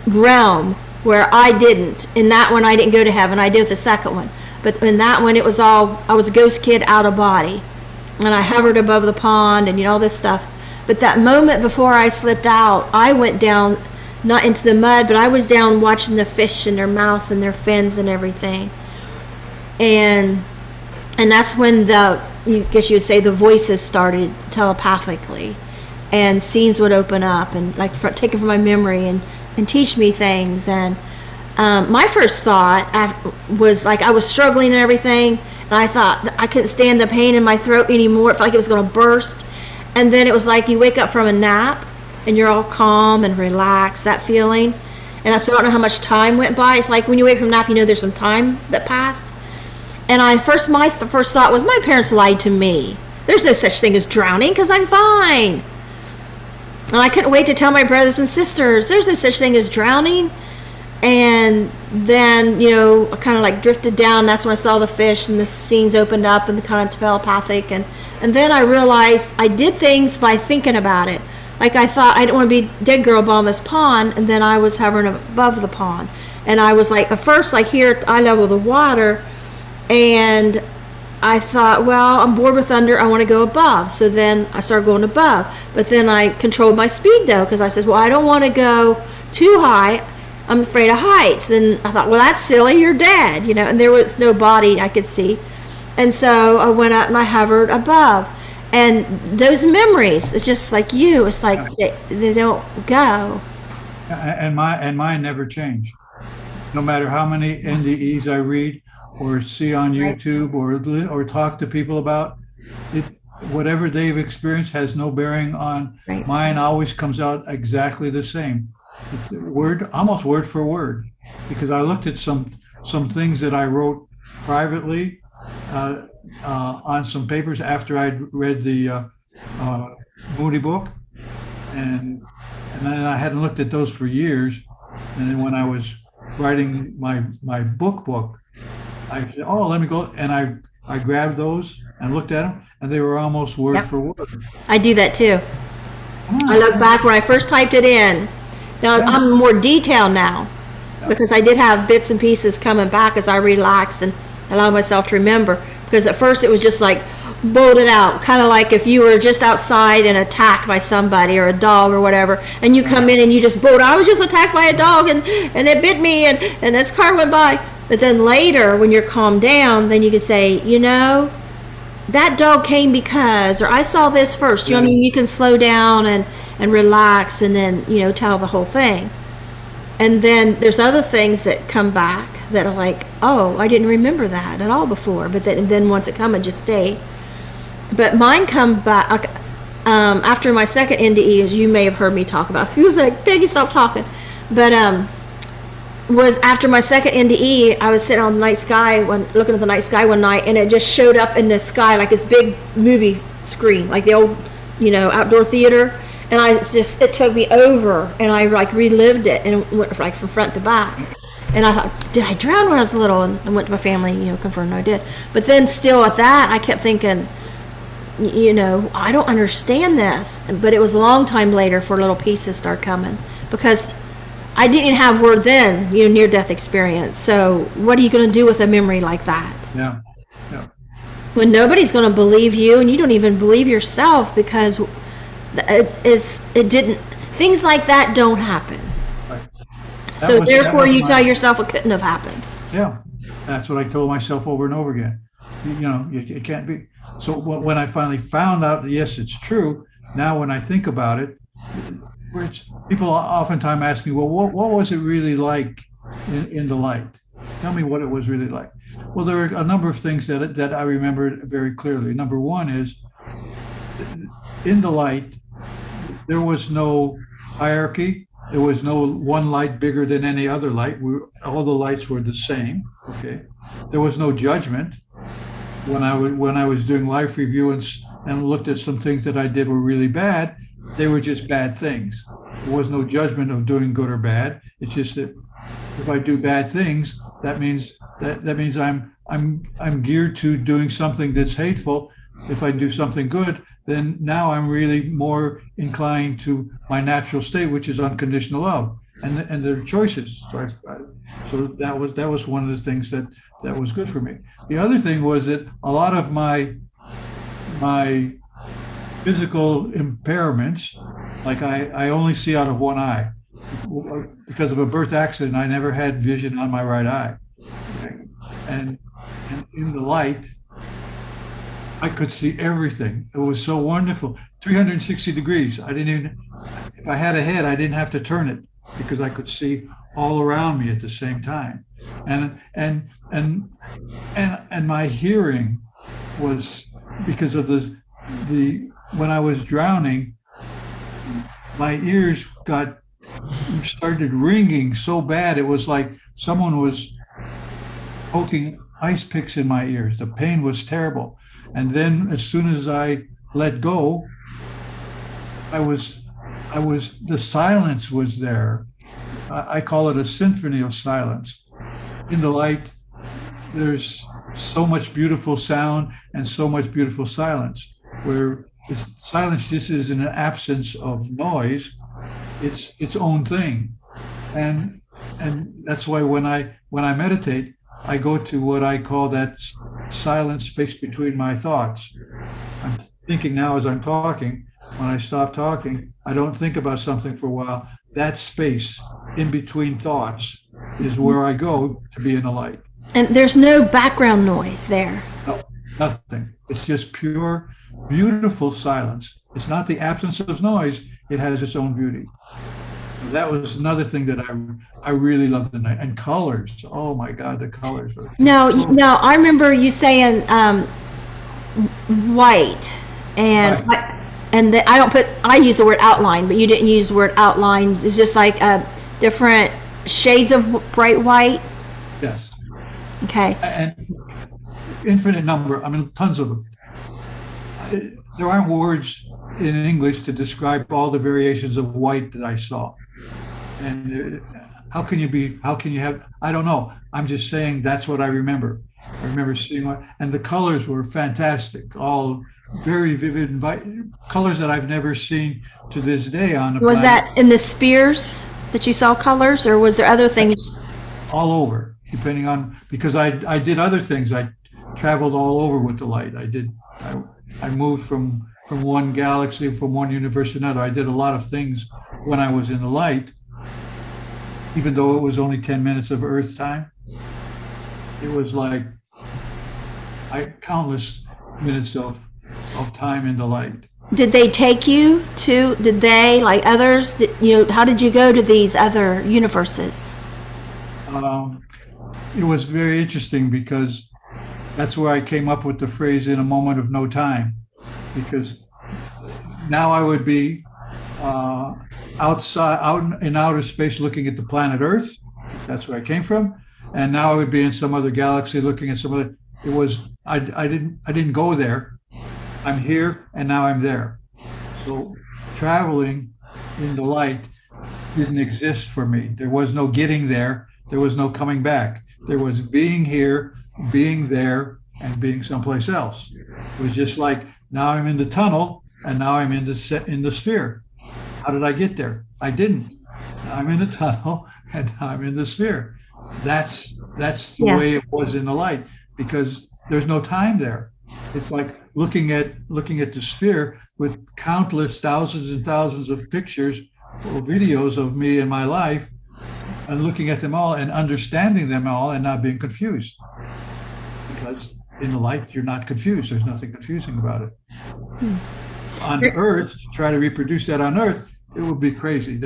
A: realm where I didn't. In that one, I didn't go to heaven. I did with the second one. But in that one, it was all, I was a ghost kid out of body. And I hovered above the pond and, all this stuff. But that moment before I slipped out, I went down, not into the mud, but I was down watching the fish in their mouth and their fins and everything. And that's when I guess you would say the voices started telepathically. And scenes would open up and like take it from my memory and teach me things. And my first thought was like I was struggling and everything, and I thought that I couldn't stand the pain in my throat anymore. It felt like it was going to burst. And then it was like you wake up from a nap and you're all calm and relaxed, that feeling. And I still don't know how much time went by. It's like when you wake from a nap, there's some time that passed. And my first thought was, my parents lied to me. There's no such thing as drowning because I'm fine. And I couldn't wait to tell my brothers and sisters, there's no such thing as drowning. And then, I kind of like drifted down. That's when I saw the fish and the scenes opened up and the kind of telepathic. And then I realized I did things by thinking about it. Like I thought I didn't want to be dead girl ball this pond. And then I was hovering above the pond. And I was like, at first, like here at eye level of the water. And I thought, well, I'm bored with thunder. I want to go above. So then I started going above. But then I controlled my speed, though, because I said, well, I don't want to go too high. I'm afraid of heights. And I thought, well, that's silly. You're dead, And there was no body I could see. And so I went up and I hovered above. And those memories, it's just like you. It's like they don't go.
B: And mine never change. No matter how many NDEs I read or see on YouTube or talk to people about it, whatever they've experienced has no bearing on mine. Always comes out exactly the same, almost word for word, because I looked at some things that I wrote privately on some papers after I'd read the Moody book, and then I hadn't looked at those for years. And then when I was writing my book, I said, oh, let me go. And I grabbed those and looked at them, and they were almost word for word.
A: I do that too. I look back when I first typed it in. Now I'm more detailed now because I did have bits and pieces coming back as I relaxed and allowed myself to remember. Because at first it was just like bolted out, kind of like if you were just outside and attacked by somebody or a dog or whatever, and you come in and you just bolt. I was just attacked by a dog and it bit me and this car went by. But then later, when you're calmed down, then you can say, that dog came because, or I saw this first. You can slow down and relax and then, tell the whole thing. And then there's other things that come back that are like, oh, I didn't remember that at all before. But then once it comes, it just stay. But mine come back after my second NDE, as you may have heard me talk about. He was like, Peggy, stop talking. But was after my second NDE, I was sitting on the night sky, looking at the night sky one night, and it just showed up in the sky like this big movie screen, like the old, outdoor theater. And it took me over, and I like relived it, and it went like from front to back. And I thought, did I drown when I was little? And I went to my family, confirmed I did. But then still at that, I kept thinking, I don't understand this. But it was a long time later for little pieces start coming, because I didn't have word then, near-death experience. So what are you going to do with a memory like that?
B: Yeah.
A: When nobody's going to believe you, and you don't even believe yourself, because it didn't. Things like that don't happen. Right. So therefore, you tell yourself it couldn't have happened.
B: Yeah, that's what I told myself over and over again. It can't be. So when I finally found out that yes, it's true. Now, when I think about it, people oftentimes ask me, well, what was it really like in the light? Tell me what it was really like. Well, there are a number of things that I remember very clearly. Number one is, in the light, there was no hierarchy. There was no one light bigger than any other light. All the lights were the same. Okay. There was no judgment. When I was doing life review and looked at some things that I did were really bad, they were just bad things. There was no judgment of doing good or bad. It's just that if I do bad things, that means I'm geared to doing something that's hateful. if I do something good, then now I'm really more inclined to my natural state, which is unconditional love, and there are choices. So that was one of the things that was good for me. The other thing was that a lot of my physical impairments, like I only see out of one eye. Because of a birth accident, I never had vision on my right eye. Okay? And in the light, I could see everything. It was so wonderful. 360 degrees. If I had a head, I didn't have to turn it because I could see all around me at the same time. And my hearing was, because of the when I was drowning, my ears started ringing so bad. It was like someone was poking ice picks in my ears. The pain was terrible. And then as soon as I let go, the silence was there. I call it a symphony of silence. In the light, there's so much beautiful sound and so much beautiful silence, where silence just is in an absence of noise. It's its own thing. And that's why when I meditate, I go to what I call that silent space between my thoughts. I'm thinking now as I'm talking. When I stop talking, I don't think about something for a while. That space in between thoughts is where I go to be in the light.
A: And there's no background noise there.
B: No, nothing. It's just pure, beautiful silence. It's not the absence of noise. It has its own beauty. That was another thing that I really loved the night. And colors. Oh my God, the colors.
A: No, I remember you saying white and
B: right.
A: I use the word outline, but you didn't use the word outlines. It's just like different shades of bright white.
B: Yes.
A: Okay.
B: And infinite number. I mean, tons of them. There aren't words in English to describe all the variations of white that I saw. And how can you have, I don't know. I'm just saying that's what I remember. I remember seeing and the colors were fantastic, all very vivid, colors that I've never seen to this day on the planet.
A: Was that in the spheres that you saw colors, or was there other things?
B: All over, depending on, because I did other things. I traveled all over with the light. I moved from one galaxy, from one universe to another. I did a lot of things when I was in the light, even though it was only 10 minutes of Earth time. It was like countless minutes of time in the light.
A: Did they take you to, did they, like others, how did you go to these other universes?
B: It was very interesting because that's where I came up with the phrase "in a moment of no time," because now I would be out in outer space looking at the planet Earth. That's where I came from. And now I would be in some other galaxy looking at some other. It was, I didn't go there. I'm here and now I'm there. So traveling in the light didn't exist for me. There was no getting there. There was no coming back. There was being here, being there, and being someplace else. It was just like, now I'm in the tunnel and now I'm in the sphere. How did I get there? I didn't. I'm in the tunnel and now I'm in the sphere. That's the way it was in the light, because there's no time there. It's like looking at the sphere with countless thousands and thousands of pictures or videos of me in my life, and looking at them all and understanding them all and not being confused. Because in the light, you're not confused. There's nothing confusing about it. On Earth, to try to reproduce that on Earth, it would be crazy.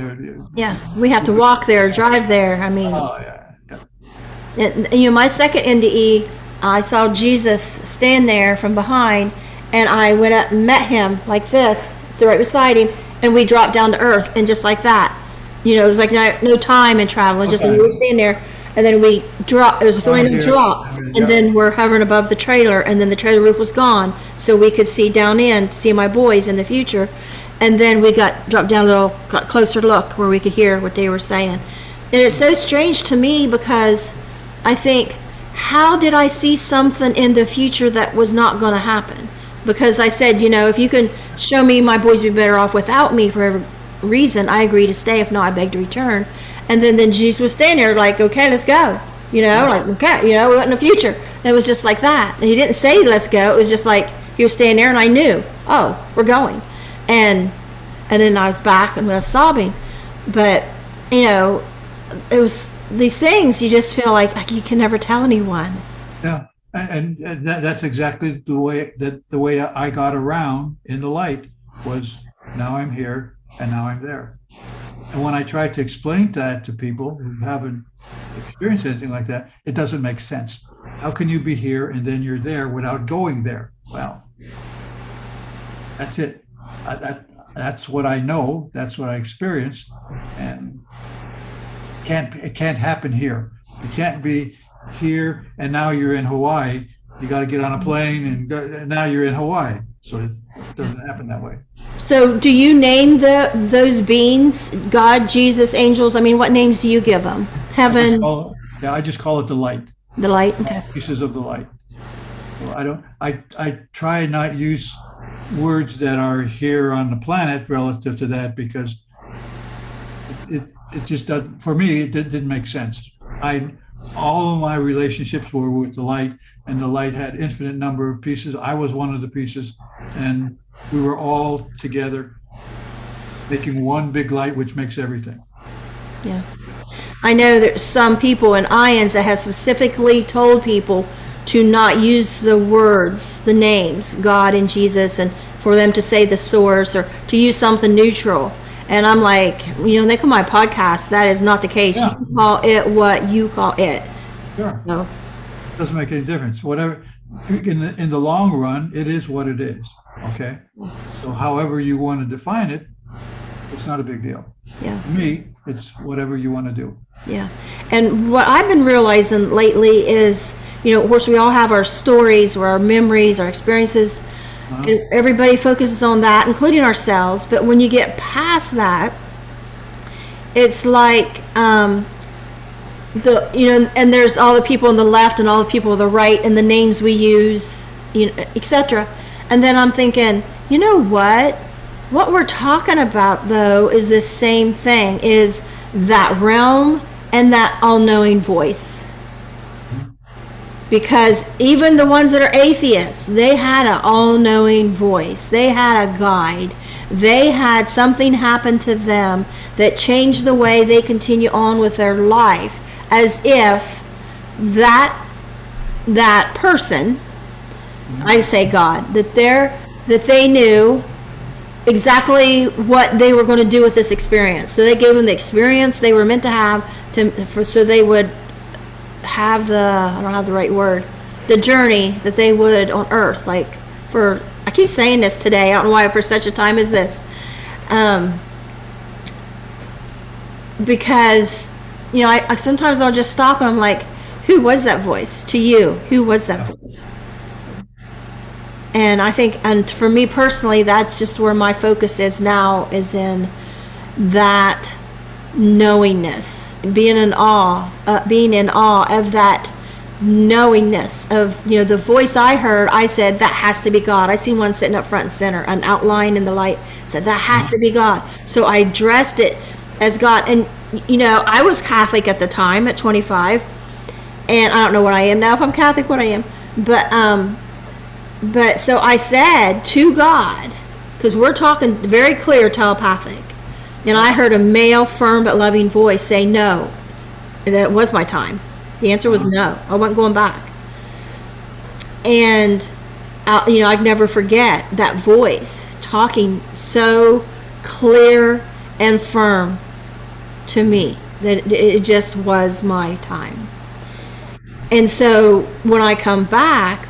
A: Yeah, we have to walk there, drive there. I mean,
B: oh yeah.
A: My second NDE, I saw Jesus stand there from behind, and I went up and met him like this, stood right beside him, and we dropped down to Earth, and just like that, there's like no time in travel. It's just like we were standing there, and then we dropped. There was a feeling of drop, and then we're hovering above the trailer, and then the trailer roof was gone, so we could see down in to see my boys in the future, and then we dropped down a little, got closer look where we could hear what they were saying, and it's so strange to me because I think, how did I see something in the future that was not going to happen? because I said, if you can show me my boys would be better off without me for every reason, I agree to stay. If not, I beg to return. And then Jesus was standing there like, okay, let's go. Like, okay, we went in the future. And it was just like that. He didn't say let's go. It was just like he was standing there, and I knew, oh, we're going. And then I was back and I was sobbing. But, it was these things you just feel like you can never tell anyone.
B: Yeah. And that's exactly the way I got around in the light was now I'm here and now I'm there. And when I try to explain that to people who haven't experienced anything like that, it doesn't make sense. How can you be here and then you're there without going there? Well, that's it. That's what I know. That's what I experienced. And it can't happen here. It can't be here and now you're in Hawaii. You got to get on a plane and now you're in Hawaii. So it doesn't happen that way.
A: So do you name those beings, God, Jesus, angels? I mean, what names do you give them? Heaven?
B: I just call it the light.
A: The light, okay.
B: Pieces of the light. So I try not use words that are here on the planet relative to that because it just doesn't, for me, it didn't make sense. All of my relationships were with the light, and the light had infinite number of pieces. I was one of the pieces, and we were all together making one big light, which makes everything.
A: Yeah. I know there's some people in IONS that have specifically told people to not use the words, the names, God and Jesus, and for them to say the source or to use something neutral. And I'm like, they come on my podcast, that is not the case. Yeah. You call it what you call it.
B: Sure. No. Doesn't make any difference. Whatever, in the long run, it is what it is. Okay? So however you want to define it, it's not a big deal.
A: Yeah.
B: To me, it's whatever you want to do.
A: Yeah. And what I've been realizing lately is, of course, we all have our stories or our memories, our experiences. And everybody focuses on that, including ourselves. But when you get past that, it's like and there's all the people on the left and all the people on the right, and the names we use, etc. And then I'm thinking, what we're talking about though is this same thing, is that realm and that all-knowing voice. Because even the ones that are atheists, they had an all-knowing voice. They had a guide. They had something happen to them that changed the way they continue on with their life, as if that person, I say God, that they knew exactly what they were going to do with this experience. So they gave them the experience they were meant to have so they would have I don't have the right word, the journey that they would on earth, I keep saying this today, I don't know why, for such a time as this, because I sometimes I'll just stop and I'm like, who was that voice to you? Who was that voice? And I think, and for me personally, that's just where my focus is now, is in that knowingness, being in awe of that knowingness of, the voice I heard. I said, that has to be God. I seen one sitting up front and center, an outline in the light, said that has to be God. So I addressed it as God. And I was Catholic at the time at 25, and I don't know what I am now, if I'm Catholic, what I am, but so I said to God, because we're talking very clear telepathic, and I heard a male, firm but loving voice say no. That was my time. The answer was no. I wasn't going back. And I'd never forget that voice talking so clear and firm to me that it just was my time. And so when I come back,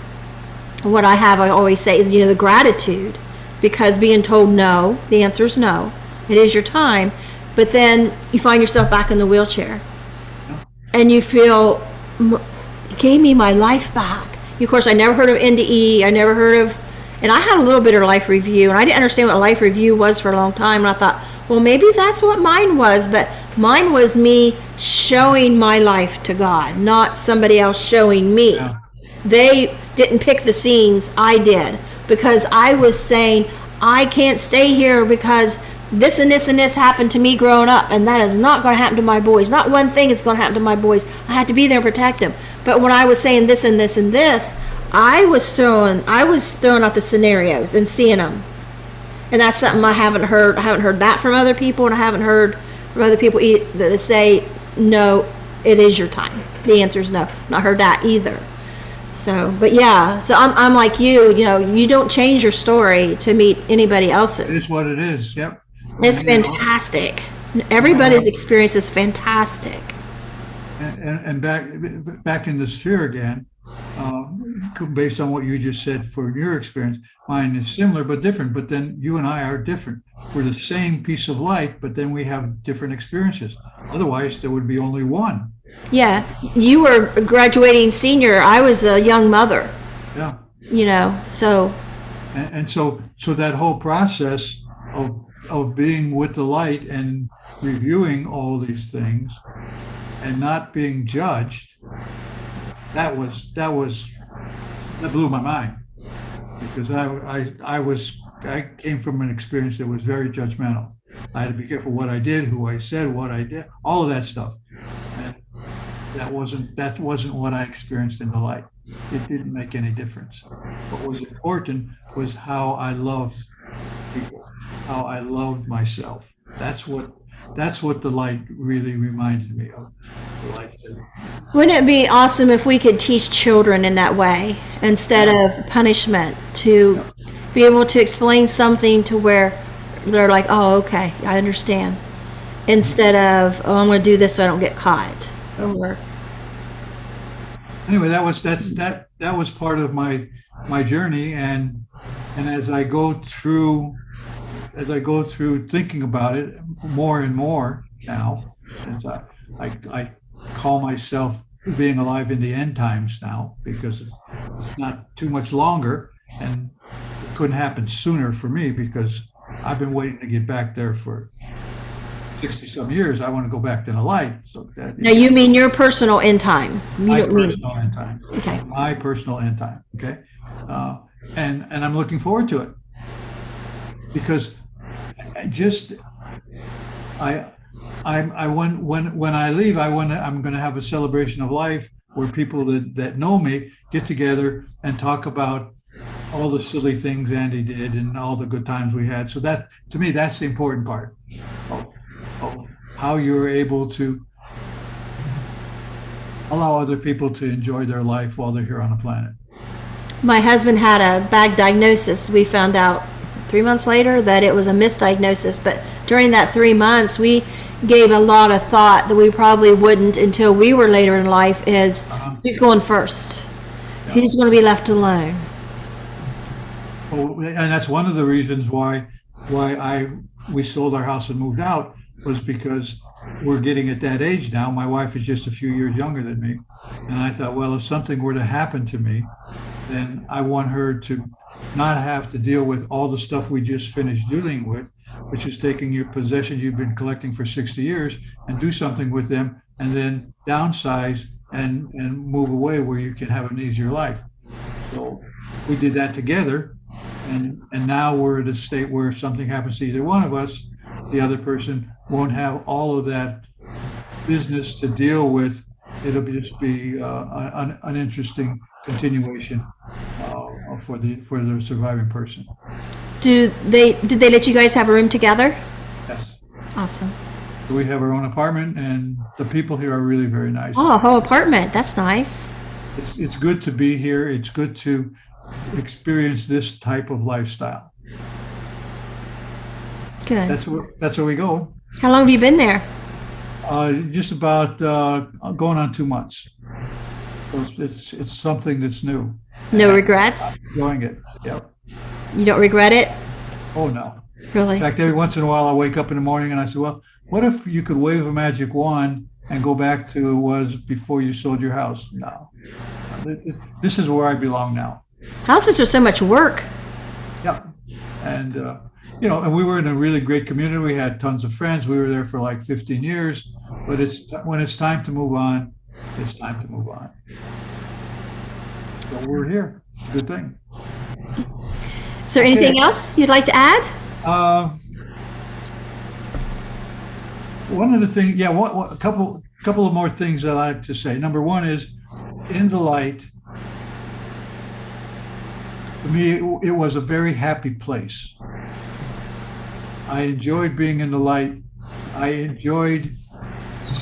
A: what I always say is, the gratitude, because being told no, the answer is no. It is your time, but then you find yourself back in the wheelchair, and you feel, gave me my life back. Of course, I never heard of NDE. I never heard of, and I had a little bit of life review, and I didn't understand what life review was for a long time. And I thought, well, maybe that's what mine was, but mine was me showing my life to God, not somebody else showing me. Yeah. They didn't pick the scenes, I did. because I was saying, I can't stay here because this and this and this happened to me growing up, and that is not going to happen to my boys. Not one thing is going to happen to my boys. I have to be there and protect them. But when I was saying this and this and this, I was throwing out the scenarios and seeing them. And that's something I haven't heard. I haven't heard that from other people, and I haven't heard from other people that say, no, it is your time. The answer is no. Not heard that either. So, but yeah, so I'm like you, you don't change your story to meet anybody else's.
B: It is what it is. Yep.
A: It's fantastic. Everybody's experience is fantastic.
B: And back in the sphere again, based on what you just said for your experience, mine is similar but different. But then you and I are different. We're the same piece of light, but then we have different experiences. Otherwise, there would be only one.
A: Yeah, you were a graduating senior. I was a young mother.
B: Yeah.
A: So.
B: And so that whole process of being with the light and reviewing all these things and not being judged, that blew my mind, because I came from an experience that was very judgmental. I had to be careful what I did, who I said, what I did, all of that stuff. And that wasn't what I experienced in the light. It didn't make any difference. What was important was how I loved people, how I loved myself. That's what the light really reminded me of. The light said,
A: wouldn't it be awesome if we could teach children in that way instead of punishment, to be able to explain something to where they're like, oh, okay, I understand, instead of, oh, I'm going to do this so I don't get caught. Or
B: anyway, that was part of my journey, and as I go through thinking about it more and more now, since I call myself being alive in the end times now, because it's not too much longer, and it couldn't happen sooner for me, because I've been waiting to get back there for 60-some years. I want to go back to the light. So that
A: now you mean your personal end time?
B: My personal end time.
A: Okay.
B: My personal end time. Okay. And I'm looking forward to it, because when I leave, I'm going to have a celebration of life where people that know me get together and talk about all the silly things Andy did and all the good times we had. So that, to me, that's the important part of how you're able to allow other people to enjoy their life while they're here on the planet.
A: My husband had a bad diagnosis. We found out 3 months later that it was a misdiagnosis, but during that 3 months we gave a lot of thought that we probably wouldn't until we were later in life, is who's going first? Yeah. Who's going to be left alone?
B: Well, and that's one of the reasons why we sold our house and moved out, was because we're getting at that age now. My wife is just a few years younger than me, and I thought, well, if something were to happen to me, then I want her to not have to deal with all the stuff we just finished dealing with, which is taking your possessions you've been collecting for 60 years and do something with them, and then downsize and move away where you can have an easier life. So we did that together, and now we're at a state where if something happens to either one of us, the other person won't have all of that business to deal with. It'll just be an interesting continuation for the surviving person.
A: Did they let you guys have a room together?
B: Yes.
A: Awesome.
B: So we have our own apartment, and the people here are really very nice.
A: Oh, a whole apartment. That's nice.
B: It's good to be here. It's good to experience this type of lifestyle.
A: Good.
B: That's where we go.
A: How long have you been there?
B: Just about going on 2 months. So it's something that's new.
A: No regrets?
B: I'm enjoying it. Yep.
A: You don't regret it?
B: Oh no.
A: Really?
B: In fact, every once in a while I wake up in the morning and I say, well, what if you could wave a magic wand and go back to it was before you sold your house? No. This is where I belong now.
A: Houses are so much work.
B: Yep. And and we were in a really great community. We had tons of friends. We were there for like 15 years. But when it's time to move on, it's time to move on. So we're here. It's a good thing.
A: Is there anything else you'd like to add?
B: Uh, One of the things, yeah, a couple of more things that I like to say. Number one is, in the light, for me, it was a very happy place. I enjoyed being in the light. I enjoyed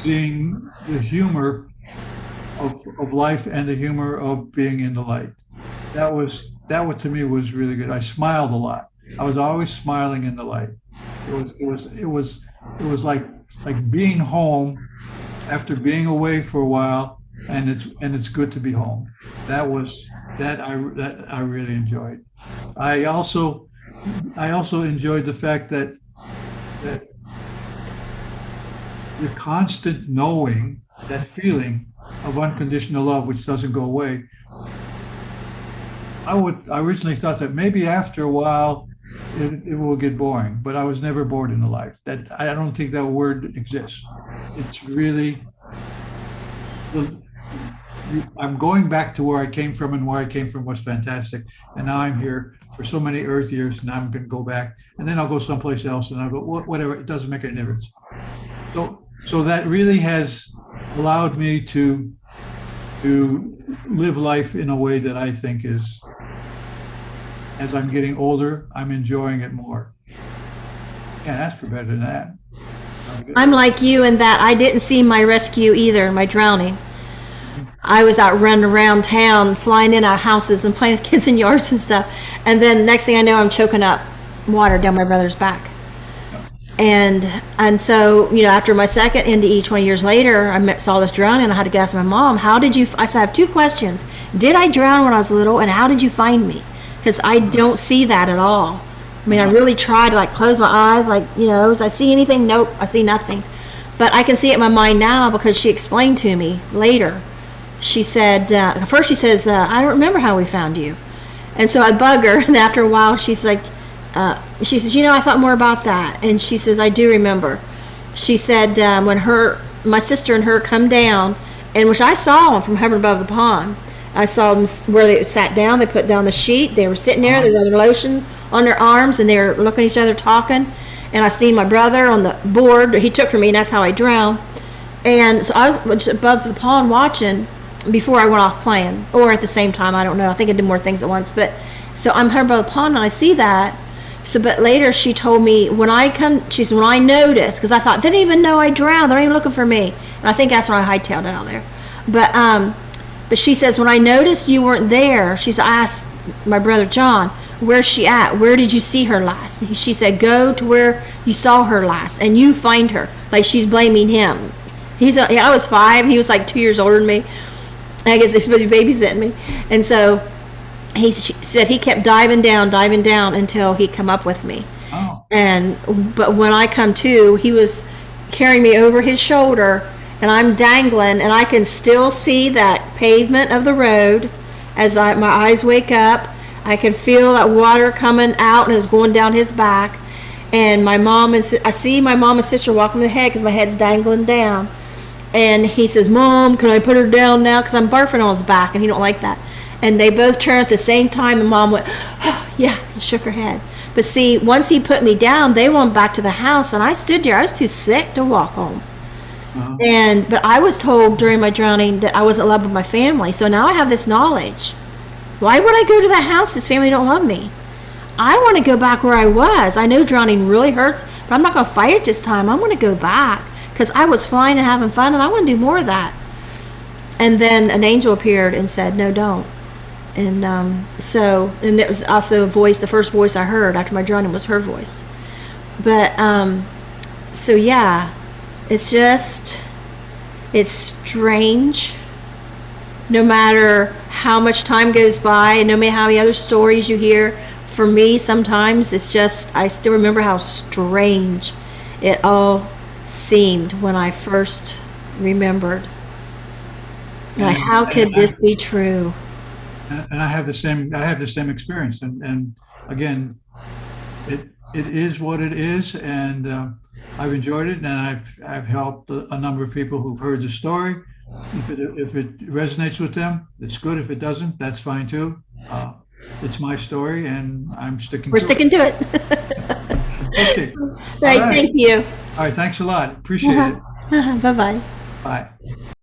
B: seeing the humor of life and the humor of being in the light. That to me was really good. I smiled a lot. I was always smiling in the light. It was like being home after being away for a while, and it's good to be home. That I really enjoyed. I also enjoyed the fact that the constant knowing, that feeling of unconditional love, which doesn't go away. I originally thought that maybe after a while it will get boring, but I was never bored in the life. That I don't think that word exists. It's really, I'm going back to where I came from, and where I came from was fantastic. And now I'm here for so many Earth years, and I'm going to go back, and then I'll go someplace else, and I'll go whatever. It doesn't make any difference. So that really has allowed me to live life in a way that I think is, as I'm getting older, I'm enjoying it more. Can't ask for better than that.
A: I'm like you in that I didn't see my rescue either, my drowning. I was out running around town, flying in out of houses and playing with kids in yards and stuff. And then next thing I know, I'm choking up water down my brother's back. And so, after my second NDE 20 years later, I saw this drowning, and I had to ask my mom, how did you, I said, I have two questions. Did I drown when I was little, and how did you find me? Because I don't see that at all. I mean, I really try to close my eyes, was I see anything? Nope, I see nothing. But I can see it in my mind now because she explained to me later. She said, first she says, I don't remember how we found you. And so I bug her, and after a while she's like, she says, I thought more about that. And she says, I do remember. She said, when my sister and her come down, and which I saw them from hovering above the pond. I saw them where they sat down, they put down the sheet, they were sitting there, they were rubbing lotion on their arms, and they were looking at each other talking. And I seen my brother on the board, he took from me, and that's how I drowned. And so I was just above the pond watching before I went off playing, or at the same time, I don't know. I think I did more things at once. But so I'm hovering above the pond, and I see that. So, but later she told me when I noticed, because I thought, they didn't even know I drowned. They're not even looking for me. And I think that's when I hightailed it out there. But she says, when I noticed you weren't there, I asked my brother John, where's she at? Where did you see her last? She said, go to where you saw her last and you find her. Like she's blaming him. I was 5. He was like 2 years older than me. I guess they're supposed to be babysitting me. And so she said he kept diving down until he come up with me.
B: Oh.
A: But when I come to, he was carrying me over his shoulder, and I'm dangling, and I can still see that pavement of the road as my eyes wake up. I can feel that water coming out, and it's going down his back. And I see my mom and sister walking the head because my head's dangling down. And he says, Mom, can I put her down now? Because I'm barfing on his back, and he don't like that. And they both turned at the same time, and Mom went, oh, yeah, and shook her head. But see, once he put me down, they went back to the house, and I stood there. I was too sick to walk home. Uh-huh. But I was told during my drowning that I wasn't loved by my family. So now I have this knowledge. Why would I go to that house? His family don't love me. I want to go back where I was. I know drowning really hurts, but I'm not going to fight it this time. I want to go back because I was flying and having fun, and I want to do more of that. And then an angel appeared and said, no, don't. And and it was also a voice, the first voice I heard after my drowning was her voice. But, so yeah, it's strange. No matter how much time goes by, and no matter how many other stories you hear, for me, sometimes it's just, I still remember how strange it all seemed when I first remembered. Like, how could this be true?
B: And I have the same experience. And again, it is what it is, and I've enjoyed it, and I've helped a number of people who've heard the story. If it resonates with them, it's good. If it doesn't, that's fine too. It's my story, and I'm sticking
A: We're
B: to
A: sticking to it.
B: it. Okay.
A: Right,
B: All right.
A: thank you.
B: All right. Thanks a lot. Appreciate it.
A: Bye-bye.
B: Bye.